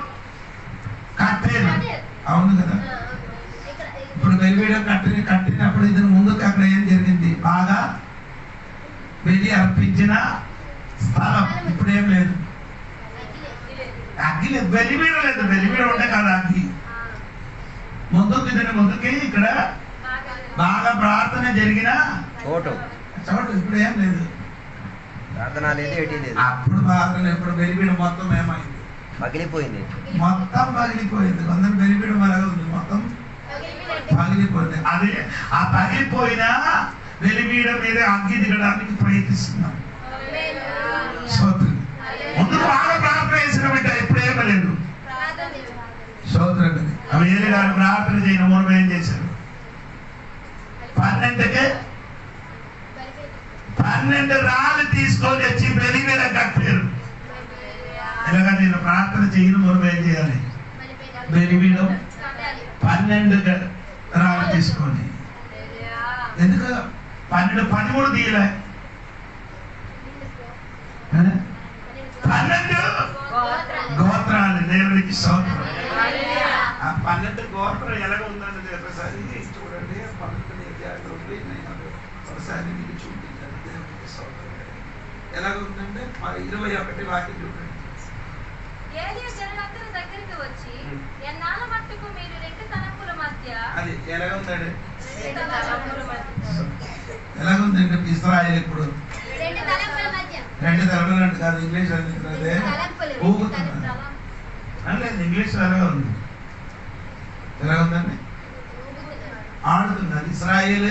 కట్టారు. అవును కదా. ఇప్పుడు బలిపీఠం కట్టినప్పుడు ఇతను ముందుకు అక్కడ ఏం జరిగింది? బాగా బలి అర్పించిన స్థలం. ఇప్పుడు ఏం లేదు, అగ్గి లేదు, బలిపీఠం లేదు. బలిపీఠం ఉంటే కదా అగ్గి. ముందుకు ఇతని ముందుకి ఇక్కడ బాగా ప్రార్థన జరిగిన చోటు ఇప్పుడు ఏం లేదు. ప్రార్థన లేదు, ఎటీ లేదు. అప్పుడు ప్రార్థన ఎప్పుడు బలిపీఠం మొత్తం ఏమైంది? పగిలిపోయింది. మొత్తం పగిలిపోయింది. కొందరు బలిపీఠం అలాగే ఉంది, మొత్తం పగిలిపోయింది. అదే ఆ పగిలిపోయిన బలిపీఠం మీద అగ్గి దిగడానికి ప్రయత్నిస్తున్నాం. స్తోత్రం. ముందుకు బాగా ప్రార్థన చేసిన బిడ్డ ఇప్పుడు ఏమలేదు. స్తోత్రం. అవి ఏలి గారు ప్రార్థన చేయడం మూడు ఏం చేశారు? 12 రాళ్ళు తీసుకొని వచ్చి బలి మీద కట్టారు. ఇలాగా నేను ప్రార్థన చేయను మూడు ఏం చేయాలి? బలి మీద 12 రాళ్ళు తీసుకొని. ఎందుకు 13 తీయలే? 12 గోత్రాలు దేవుడికి స్తోత్రం. ఆ 12 గోత్రం ఎలాగ ఉందండి ఒకసారి చూడండి. 12 ఒకసారి మీకు చూపించండి. దేవుడికి స్తోత్రం. ఎలాగ ఉందంటే 21 వాక్యం చూడండి. ఏలియా జనులందరి దగ్గరికి వచ్చి, ఎన్నాళ్ళ మట్టుకు మీరు రెండు తలంపుల మధ్య అది ఎలాగ ఉందండి? రెండు తలంపుల మధ్య ఎలాగుందంటే ఇశ్రాయేలు ఇప్పుడు రెండు తలంపుల మధ్య 2 తలములు అంటే కాదు, ఇంగ్లీష్ అందుతున్నదే ఊగుతున్నది అంటే ఇంగ్లీష్ ఎలాగా ఉంది? ఎలా ఉందండి? ఆడుతున్నది. ఇశ్రాయేలు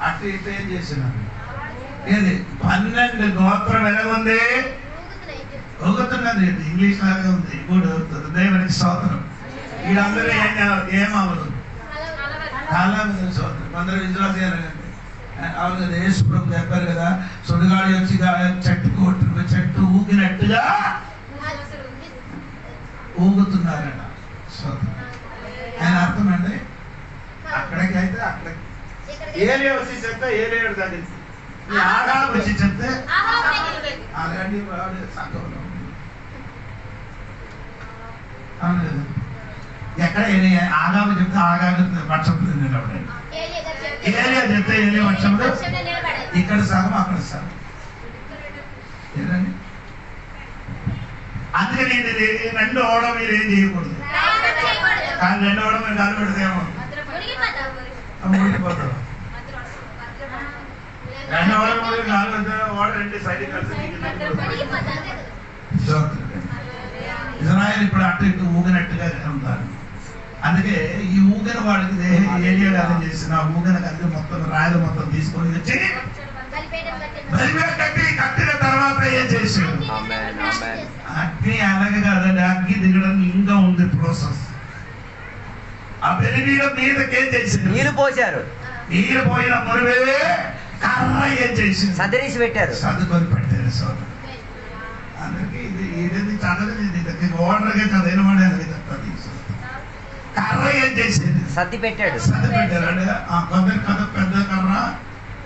అటు ఇటు ఏం చేస్తున్నారు? ఏది 12 గోత్రం ఎలా ఉంది? ఊగుతున్నది. ఇంగ్లీష్ లాగా ఉంది. ఇప్పుడు దేవునికి స్తోత్రం. వీళ్ళందరూ ఏమవ్వదు? స్తోత్రం. కొందరు విశ్వాసాలు అవును కదా. యేసు ప్రభు చెప్పారు కదా, సుడిగాలి వచ్చి చెట్టు ఊగినట్టుగా ఊగుతున్నారట. స్తోత్రం. ఆయన అర్థం అండి. అక్కడికి అయితే అక్కడికి ఏలియా వచ్చి చెప్తే ఏలియాడు తగ్గింది. ఆగాగు వచ్చి చెప్తే అలాంటి వాడు సంఘంలో అవును కదా. ఎక్కడ ఆగాగు చెప్తే ఆగాగు పక్షంలో నిలబడే, ఏలియా చెప్తే ఏలియా పక్షంలో ఇక్కడ సగం అక్కడ సగం. ఏదండి? అందుకని ఇది 2 ఓవడం మీరు ఏం చేయకూడదు. కానీ 2 ఓవడం మీరు కాలు పెడితేమో ఊడిపోతాడు. 2 ఓవడం కాలు పెడితే ఓడ 2 సైడ్ కలిసి ఇజ్రాయెల్ ఇప్పుడు అటు ఇటు ఊగినట్టుగా ఉంటారు. అందుకే ఈ ఊగిన వాడికి ఏలియా గారు చేసిన ఊగిన కలిసి మొత్తం రాయలు మొత్తం తీసుకొని వచ్చి కట్టిన తర్వాత ఏం చేశాడు? అగ్ని అలాగే కాదండి, అగ్గి దిగడం ఇంకా ఉంది ప్రాసెస్. ఆ బలిపీఠం మీదకేం చేసింది? నీళ్లు పోశారు. నీళ్ళు పోయిన మురివే కర్ర ఏం చేసింది? సదరీసి పెట్టారు, సర్దుకొని పెట్టారు. సోదరు అందరికి ఇది చదవలేదు, ఓడర్గా చదివిన వాడే చెప్తాను. కర్ర ఏం చేసేది? సర్ది పెట్టాడు. సర్ది పెట్టారు అంటే కొందరు కథ పెద్ద కర్ర,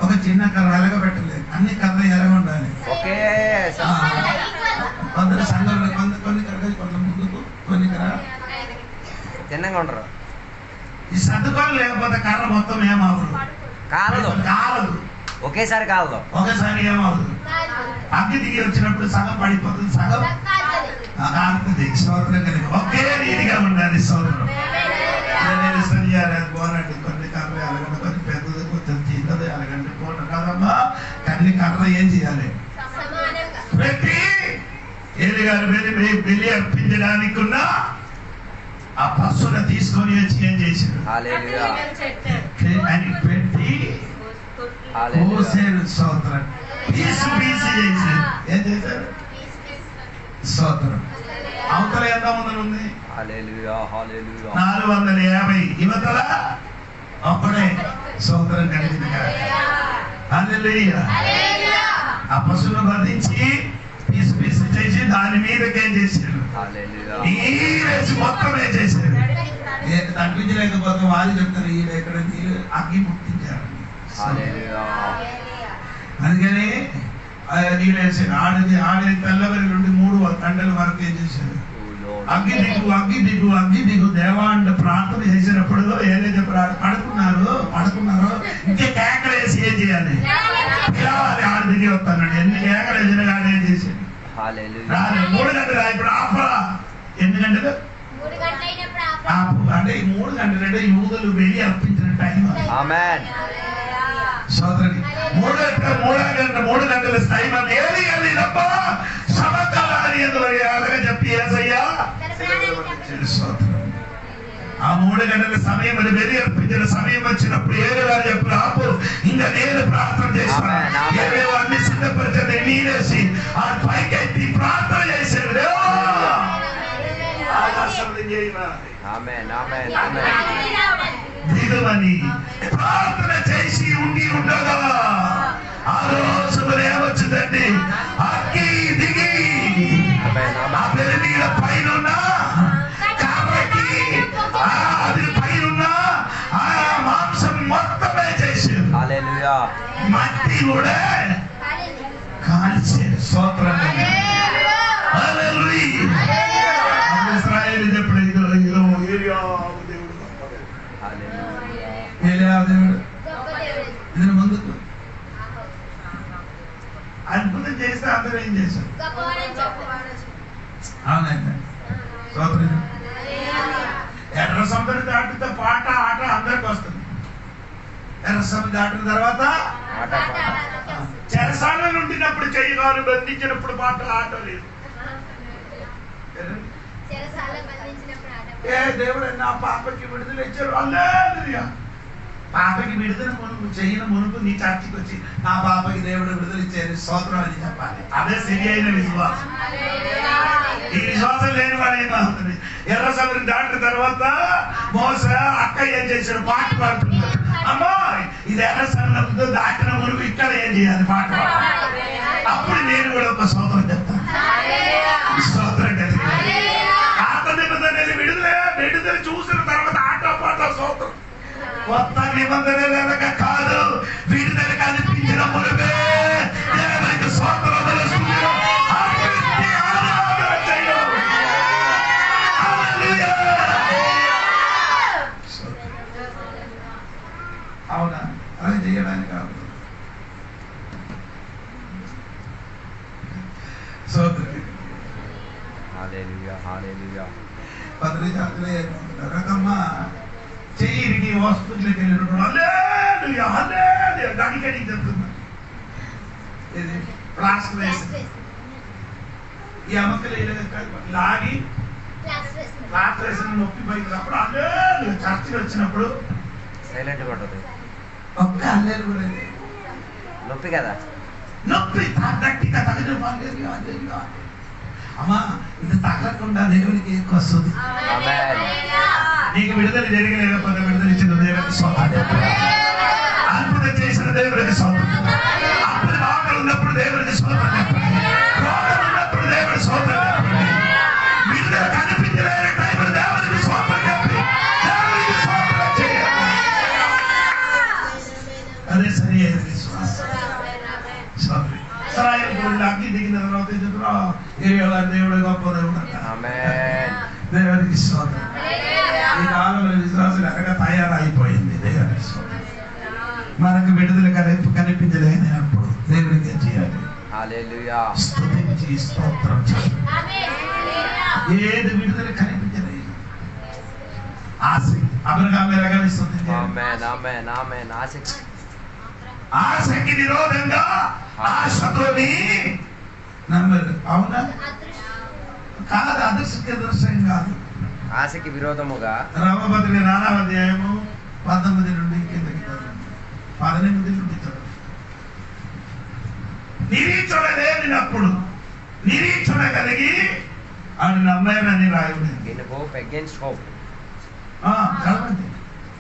ఒక చిన్న కర్ర ఎలాగ పెట్టలేదు. అన్ని కర్ర ఎలాగ ఉండాలి. ఓకే. కొందరు సంఘంలో కొన్ని కర్ర కొంత ముందుకు కొన్ని కర్ర చిన్నగా ఉండరు. ఈ సర్దుకొని లేకపోతే కర్ర మొత్తం ఏమవుదు? కాలదు. కాలదు. ఒకేసారి కాలదు. ఒకసారి ఏమవుదు? అగ్గి దిగి వచ్చినప్పుడు సగం పడిపోతుంది, సగం కాలుతుంది. స్తోత్రం కలిగి ఒకే రీతిగా ఉండాలి. స్తోత్రం. పోనండి కొన్ని కర్ర ఎలాగంటే కొన్ని పెద్దది కొంచెం చిన్నది ఎలాగంటే పోన కాదమ్మా. కానీ కర్ర ఏం చేయాలి? పెట్టి ఏలి గారు బలి అర్పించడానికి ఉన్న ఆ పశువును తీసుకొని వచ్చి ఏం చేశారు? అని పెట్టి కోసేరు. స్తోత్రం. పీసు చేశారు. ఏం చేశారు? స్తోత్రం. అవతల ఎంత మంది ఉంది? 450. యువతల అప్పుడే స్తోత్రం కలిగింది. హల్లెలూయా. ఆ పశువును బంధించి పీసు చేసి దాని మీదకి ఏం చేశారు? నీరేసి మొత్తం ఏం చేశారు? తప్పించలేకపోతే వాళ్ళు చెప్తారు ఈయన ఎక్కడ నీళ్ళు అగ్గి పుట్టించారని. అందుకని నీళ్ళు వేసాడు. ఆడి తెల్లవరి నుండి 3 గంటల వరకు ఏం చేశాడు? అగ్గి దిగు అగ్గి దిగు అగ్గి దిగు దేవా అంటే ప్రార్థన చేసినప్పుడు ఏదైతే పడుకున్నారో ఇంకే కేకలేసి ఏం చేయాలి? పిలవాలి. ఆడు దిగి వస్తాడు. ఎన్ని కేకలు వేసిన కానీ ఏం చేసేది? 3 గంటలు ఇప్పుడు ఆపరా. ఎన్ని గంటలు? 3 గంటలైనప్పుడు అంటే ఈ 3 గంటలంటే యూదులు వెళ్ళి అర్పించిన టైం. సోదరుని 3 గంటల టైం అని ఏది వెళ్ళినప్ప సమకాలాన్ని అలాగే చెప్పి ఏసయ్యా ఆ 3 గంటల సమయం అని వెళ్ళి అర్పించిన సమయం వచ్చినప్పుడు ఏడుగారు చెప్పిన ఆపు ఇంకా నేను ప్రార్థన చేస్తాను. ఏవేవో అన్ని సిద్ధపరిచని నీరేసి ఆ పైకెత్తి ప్రార్థన చేశాడు. దిగుమని ప్రార్థన చేసి ఉండగా ఆ రోజు ఏమొచ్చిందండి? అగ్గి దిగి ఆ పెరిమీద పైన కాబట్టి అది పైన ఆ మాంసం మొత్తమే చేసాడు. మట్టి కూడా కాల్చాడు. స్తోత్రం. ఇస్రాయేలు చెప్పడు ఇదో ఏరియా దేవుడు ఇది ముందుకు అద్భుతం చేస్తే అందరూ ఏం చేశారు? అవునండి. స్తోత్రం. ఎర్ర సముద్రం దాటితే పాట ఆట అందరికి వస్తుంది. ఎర్ర సముద్రం దాటిన తర్వాత చెరసాలలో ఉండినప్పుడు చెయ్యగాను బంధించినప్పుడు పాట ఆట లేదు. ఏ దేవుడు నా పాపకి విడుదల ఇచ్చారు. హల్లెలూయా. పాపకి విడుదల మునుపు చెయ్యిన మునుపు నీ చర్చికి వచ్చి నా పాపకి దేవుడు విడుదల ఇచ్చారు స్తోత్రం అని చెప్పాలి. అదే సరి అయిన విశ్వాసం. ఈ విశ్వాసం లేని వాడు ఏమవుతుంది? ఎర్ర సముద్రం దాటిన తర్వాత మోసే అక్క ఏం చేశాడు? పాట పాడుతున్నాడు. అమ్మా ఇది ఎర్ర సముద్రం దాటిన మునుపు ఇక్కడ ఏం చేయాలి? పాట పాడాలి. అప్పుడు నేను కూడా ఒక స్తోత్రం చెప్తాను. స్తోత్రం కలిగి ఆట నిబంధనలు విడుదల చూసిన తర్వాత ఆట పాట స్తోత్రం. కొత్త నిబంధన వెనక కాదు, విడుదల కనిపించిన మునుపే దేవునికి స్తోత్రం తెలుసుకున్నాడు. అవునా? అది చేయడానికి కాదు. రకమ్మ చెయ్యికి హాస్పిటల్కి వెళ్ళినప్పుడు దానికి చెప్తున్నా ప్లాస్టర్ వేసి ఈ అమ్మకలు లాగి ప్లాస్టర్ వేసిన నొప్పి పోయినప్పుడు అల్లే చర్చికి వచ్చినప్పుడు సైలెంట్ పడుతుంది. ఒక్క అల్లేరు కూడా నొప్పి కదా, నొప్పి గట్టిగా తగ్గదు. అమ్మా ఇది తగ్గకుండా దేవునికి ఎక్కువ వస్తుంది. నీకు విడుదల జరిగలేకపోతే విడుదల ఇచ్చిన దేవునికి స్వాతంత్రం, అద్భుతం చేసిన దేవునికి స్వాతంత్రం, అప్పుడు ఆకలి ఉన్నప్పుడు దేవునికి స్వాతంత్రం, రోగం ఉన్నప్పుడు దేవుని స్వాతంత్రం, విడుదల కనిపించలేని టైంలో దేవునికి స్వాతంత్రం, దేవునికి స్వాతంత్రం చేయాలి. అదే సరి అయిన విశ్వాసం. అగ్గి దిగిన తర్వాత దేవుడు గొప్ప దేవుడు దేవునికి స్వాతంత్రం. ఈ కాలంలో విశ్వాసం ఎక్కడ తయారైపోయింది. దేవునికి స్వాతంత్రం. మనకు విడుదల కనిపించలేనప్పుడు దేవునికి ఏం చేయాలి? స్తుతించి స్తోత్రం చేయాలి. ఏది విడుదల కనిపించలేదు ఆసక్తి అబ్రహాము ఎలాగని స్తుతించాడు? ఆశకి నిరోధంగా ఆశతోని నమ్మరు. అవునా? కాదు, అదృష్టం కాదు. ఆశకి విరోధముగా రామపత్రిక 4వ అధ్యాయము 19 నుండి కిందకి 18 నుండి నిరీక్షణ లేనినప్పుడు నిరీక్షణ కలిగి ఆడు నమ్మారని రాయబడింది.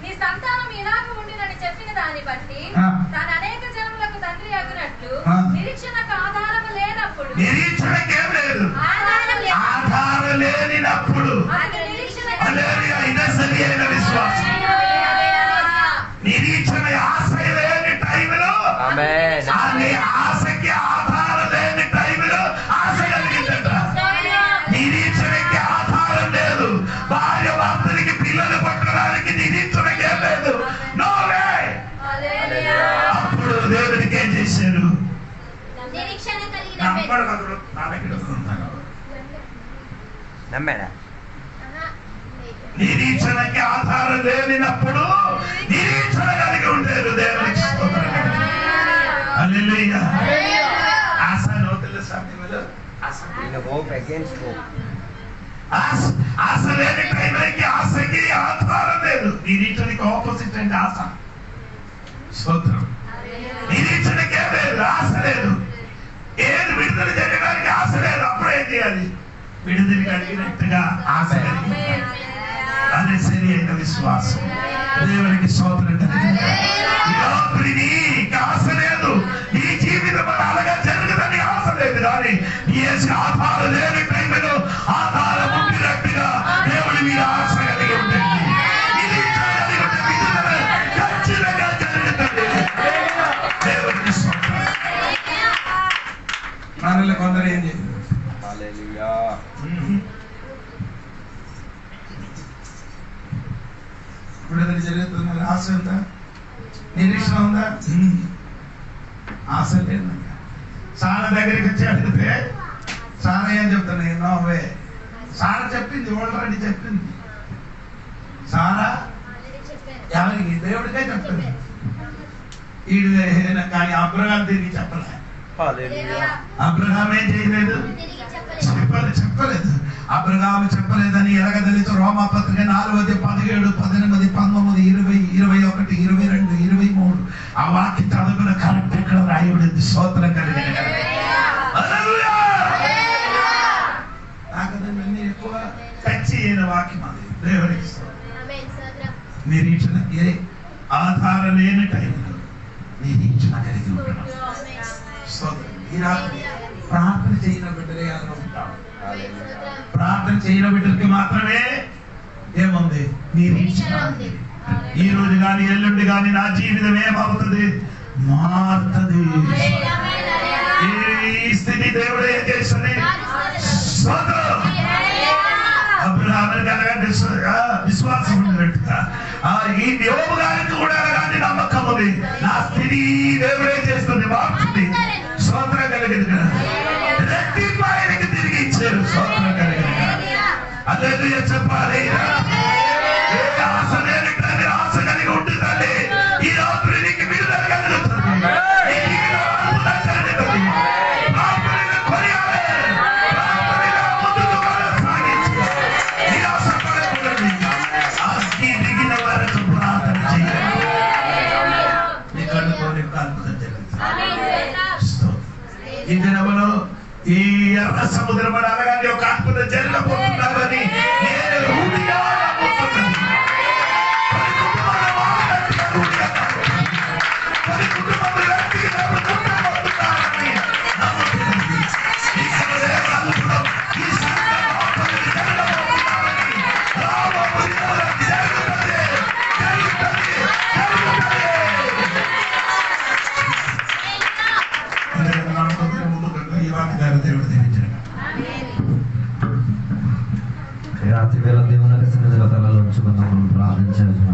నీ సంతానం ఇలాగ ఉండినని చెప్పిన దాన్ని బట్టి తాను అనేక జనములకు తండ్రి అగునట్లు నిరీక్షణకు ఆధారము లేనప్పుడు నిరీక్షణకేం లేదు, ఆధారం లేనినప్పుడు ఇదే సరి అయిన అని ఆశకి ఆధారం లేని టైంలో ఆశ కలిగిందట. నిరీక్షణకి ఆధారం లేదు. భార్య భర్తలకి పిల్లలు పట్టడానికి నిరీక్షణకే లేదు. No way. అప్పుడు దేవుడికి ఏం చేశారు? నిరీక్షణ కలిగిన నమ్మడు కదరు నా దగ్గర ఉన్నాను. నమ్మాడా? నిరీక్షణకి ఆధారం లేనినప్పుడు నిరీక్షణ కలిగి ఉండేరు. దేవునికి స్తోత్రం. హల్లెలూయా. ఆశ నోటిలో సమయంలో హోప్ అగైన్స్ హోప్. ఆశ లేని టైంకి ఆశకి ఆధారం లేదు. నిరీక్షణకి ఆపోజిట్ అంటే ఆశ. స్తోత్రం. నిరీక్షణకే లేదు, ఆశ లేదు. ఏది విడుదల చేయడానికి ఆశ లేదు. అప్పుడు ఏం చేయాలి? విడుదల కలిగినట్టుగా ఆశ కలిగి, అదే సరి అయిన విశ్వాసం. దేవునికి స్తోత్రం. ఆశ లేదు. నీ జీవితం అలాగా జరుగుదని ఆశ లేదు. కానీ ఏసి ఆధారం లేని టైంలో ఆధారం ఉండినట్టుగా దేవుడి మీద ఆశ కలిగి ఉంటుంది. ఖచ్చితంగా జరుగుతుంది. దేవునికి స్తోత్రం. మనలో కొందరు ఏం చేయాలి? హల్లెలూయా. విడుదల జరుగుతుంది. ఆశ ఉందా? నిరీక్షణ ఉందా? ఆశ లేదు. సారా దగ్గరికి వచ్చి అడిగితే సారా ఏం చెప్తాను? నోవే. సారా చెప్పింది, ఆల్రెడీ చెప్పింది. సారా ఎవరికి? దేవుడికే చెప్తుంది. ఈడు కానీ అబ్రహాం తిరిగి చెప్పలే. హల్లెలూయా. అబ్రహాం ఏం చేయలేదు? చెప్పలేదు. అబ్రహాం చెప్పలేదని ఎలాగ తెలుసు? రోమాపత్రిక 4:17, 18, 19, 20, 21, 22, 23 ఆ వాక్య చదువుకున్న కరెక్ట్ ఎక్కడ రాయబడింది? స్తోత్రం కలిగిన నాకదండి ఎక్కువ టచ్ అయిన వాక్యం అది. దేవునికి నిరీక్షణ ఏ ఆధారం లేని టైంలో నిరీక్షణ కలిగి ఉండడం. స్తోత్రం. ఈ రాత్రి ప్రార్థన చేయని బిడ్డలే ఉంటాం. ప్రార్థన చేయని బిడ్డలకి మాత్రమే ఏముంది? నిరీక్షణ ఉంది. ఈ రోజు కానీ ఎల్లుండి కానీ నా జీవితం ఏమవుతుంది? మారుతుంది. ఈ స్థితి దేవుడు ఏం చేస్తుంది? అబ్రహాముకి అలాగే విశ్వాసం ఉన్నట్టుగా ఈ యోబు గారికి కూడా అలాంటి నమ్మకం ఉంది. నా స్థితి దేవుడు ఏం చేస్తుంది? మారుతుంది. స్తోత్రం కలిగింది కదా. రెట్టింపు ఆయనకి తిరిగి ఇచ్చారు. స్తోత్రం కలిగింది కదా. హల్లెలూయా చెప్పాలి. ఏ ఆశ లేని ఆశ కలిగి ఉంటుందండి. ఈ రాత్రి నీకు విడుదల కలుగుతుంది. ఈ దినములో ఈ ఎర్ర సముద్రం అనగానే ఒక అద్భుతం జరగబోతున్నారని నేను రూఢిగా నమ్ముతున్నాను. పది కుటుంబాలు గట్టిగా నమ్ముతున్నారని నమ్ముతున్నాను. ఈ సమయం అద్భుతం, ఈ సమయం అద్భుతం జరగబోతున్నారని రాబోయే జరుగుతుంది. రాత్రి వేళ దేవుని సన్నిధిలో తలలో ఉంచుకుందాం. మనం ప్రార్థించాల్సిన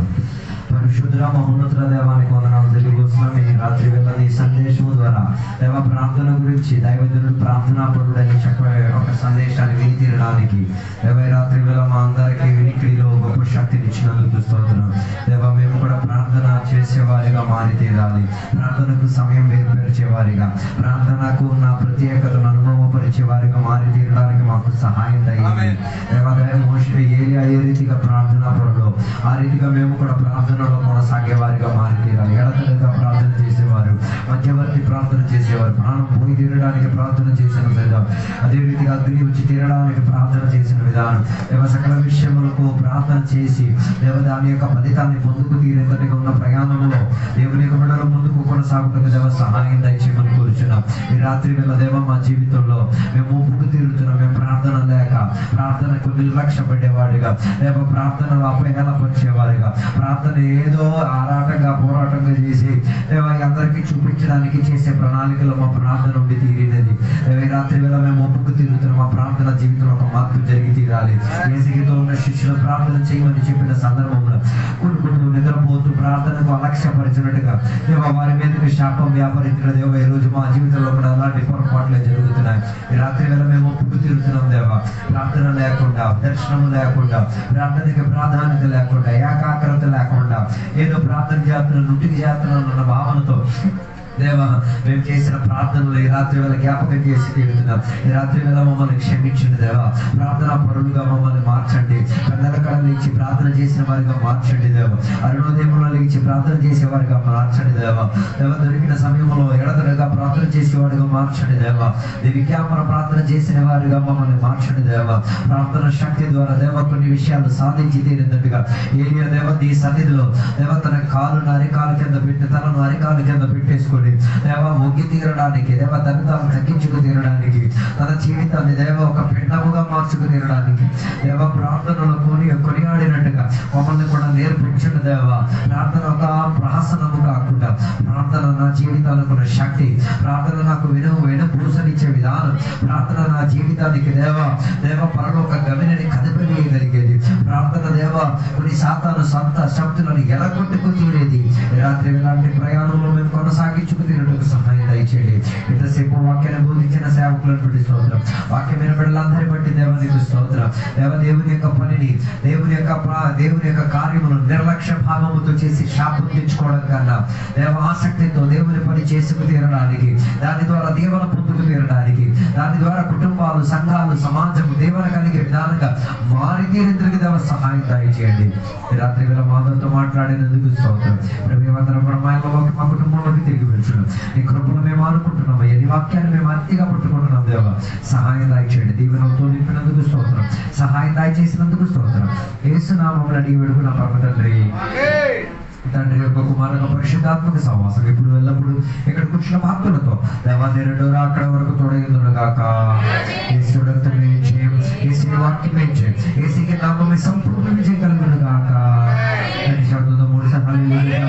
పరిశుద్ధ మహోన్నతుల దేవానికి వందనాలు తెలియజేస్తున్నాం. ఈ రాత్రి వేళ ఈ సందేశం ద్వారా దేవ ప్రార్థన గురించి దైవజనుడు ప్రార్థనా పరుడని చెప్పే ఒక సందేశాన్ని విని తీరడానికి దేవ రాత్రి వేళ మా అందరికీ వినికిడిలో గొప్ప శక్తిని ఇచ్చినందుకు స్తోత్రం. దేవ మేము కూడా ప్రార్థన చేసేవారిగా మారి తీరాలి. ప్రార్థనకు సమయం ఏర్పరిచేవారిగా, ప్రార్థనకు ఉన్న ప్రత్యేకతను అనుభవపరిచే వారిగా మారి తీరడానికి మాకు సహాయం దయ్యింది. ఏరియా ఏ రీతిగా ప్రార్థనా పరుడు ఆ రీతిగా మేము కూడా ప్రార్థనలో కొనసాగే వారిగా మారి తీరాలి. ఎడతెగక ప్రార్థన చేసేవారు, మధ్యవర్తి ప్రార్థన చేసేవారు. ప్రాణం పోయి తీరడానికి ప్రార్థన చేసిన విధానం, అదే రీతిగా అగ్ని వచ్చి తీరడానికి ప్రార్థన చేసిన విధానం, దేవ సకల విషయములకు ప్రార్థన చేసి దేవ దాని యొక్క ఫలితాన్ని పొందుకు తీరేంతటిగా ఉన్న ప్రయాణంలో దేవుని యొక్క బిడ్డలు ముందుకు కొనసాగుటకు దేవ సహాయం దయచేయమని కోరుచున్నాం. ఈ రాత్రి వేళ దేవ మా జీవితంలో మేము ఒప్పుకు తీరుతున్నాం. మేము ప్రార్థన లేక ప్రార్థనకు నిర్లక్ష్య పడేవాడిగా, దేవ ప్రార్థనలు అపహేళపరిచేవారిగా, ప్రార్థన ఏదో ఆరాటంగా పోరాటంగా చేసి దేవ అందరికీ చూపించడానికి చేసే ప్రణాళికలో మా ప్రార్థన ఉండి తీరినది. ఈ రాత్రి వేళ మేము ఒప్పుకు తీరుతున్నాం. మా ప్రార్థన జీవితంలో ఒక మార్పు జరిగి తీరాలి. ఏసిగితో ఉన్న శిష్యులు ప్రార్థన చేయమని చెప్పిన సందర్భంలో కొడుకుతూ నిద్రపోతూ ప్రార్థనకు అలక్ష్యపరిచినట్టుగా దేవ వారి మీదకి శాపం వ్యాపరించిన దేవ ఈ రోజు మా జీవితంలో కూడా అలాంటి పొరపాట్లే జరుగుతున్నాయి. ఈ రాత్రి వేళ మేము ఒప్పుకు తీరుతున్నాం దేవ. ప్రార్థన లేకుండా, దర్శనము లేకుండా, ప్రార్థనకి ప్రాధాన్యత లేకుండా, ఏకాగ్రత లేకుండా ఏదో ప్రార్థన చేస్తున్నాను, నుటికి చేస్తున్నాను అన్న భావనతో దేవ మేము చేసిన ప్రార్థనలు ఈ రాత్రి వేళ జ్ఞాపకం చేసి తీరుతున్నాం. ఈ రాత్రి వేళ మమ్మల్ని క్షమించండి దేవ. ప్రార్థనా పరులుగా మమ్మల్ని మార్చండి. పెద్దల కళ లేచి ప్రార్థన చేసిన వారిగా మార్చండి దేవ. అరుణోదయంలో లేచి ప్రార్థన చేసేవారిగా మార్చండి దేవ. దేవ దొరికిన సమయంలో ఎడతడగా ప్రార్థన చేసేవాడిగా మార్చండి దేవ. విజ్ఞాపన ప్రార్థన చేసిన వారిగా మమ్మల్ని మార్చండి దేవ. ప్రార్థన శక్తి ద్వారా దేవ కొన్ని విషయాలు సాధించి తీరినట్టుగా ఏలియా దేవ ఈ సన్నిధిలో దేవ తన కాలును అరికాలు కింద పెట్టి తనను అరికాలు కింద పెట్టేసుకొని దేవ మొగ్గి తీరడానికి, దేవ తను తాను తగ్గించుకు తీరడానికి, తన జీవితాన్ని దేవ ఒక పిండముగా మార్చుకు తీరడానికి దేవ ప్రార్థనలో కొనియాడినట్టుగా మమ్మల్ని కూడా నేర్పించండి దేవ. ప్రార్థన ఒక ప్రహసనము కాకుండా ప్రార్థన నా జీవితానికి ఉన్న శక్తి, ప్రార్థన నాకు వెనుపూసనిచ్చే విధానం, ప్రార్థన నా జీవితానికి దేవ పరలోక గమనిని కదిపేయగలిగేది ప్రార్థన దేవ. కొన్ని సాతాను సంత శక్తులను ఎలగొట్టుకు తీరేది. రాత్రి ఇలాంటి ప్రయాణంలో మేము కొనసాగించుకు తీరటకు సహాయం దయచేయండి. ఇంతసేపు వాక్యాన్ని బోధించిన సేవకులను బట్టి స్తోత్రం. వాక్యమైన బిడ్డలందరి బట్టి దేవునికి స్తోత్రం. దేవుని యొక్క పనిని, దేవుని యొక్క కార్యమును నిర్లక్ష్య భావముతో చేసి శాపం తెచ్చుకోవడం కన్నా దేవ ఆసక్తితో దేవుని పని చేసుకు తీరడానికి, దాని ద్వారా దీవెన పొందుకు తీరడానికి, దాని ద్వారా కుటుంబాలు, సంఘాలు, సమాజము దీవెన కలిగే విధానంగా మారి తీరేందుకు దేవ సహాయం దయచేయండి. ఈ రాత్రి వేళ మాతో మాట్లాడినందుకు స్తోత్రం. మేమందరం మా కుటుంబంలోకి తిరిగి వెళ్తున్నాం. నీ కృపను మేము అనుకుంటున్నాం. నీ వాక్యాన్ని మేము అతిగా పట్టుకుంటున్నాం దేవ. సహాయం దయచేయండి. దీవెనతో నింపినందుకు స్తోత్రం. సహాయం దయచేసినందుకు స్తోత్రం. యేసు నామములో అడిగి వేడుకున్న పరమ తండ్రి. తండ్రి యొక్క కుమారుల పరిశుద్ధాత్మక సహవాసం ఇప్పుడు ఎల్లప్పుడు ఇక్కడ కూర్చున్న భక్తులతో దేవాదేవుడు అక్కడ వరకు తోడైందుగాక. యేసు రక్తమే జయం, యేసు వాక్యమే జయం, యేసుకి నామమే సంపూర్ణ విజయం కలుగునుగాక. 3 సార్లు హల్లెలూయా.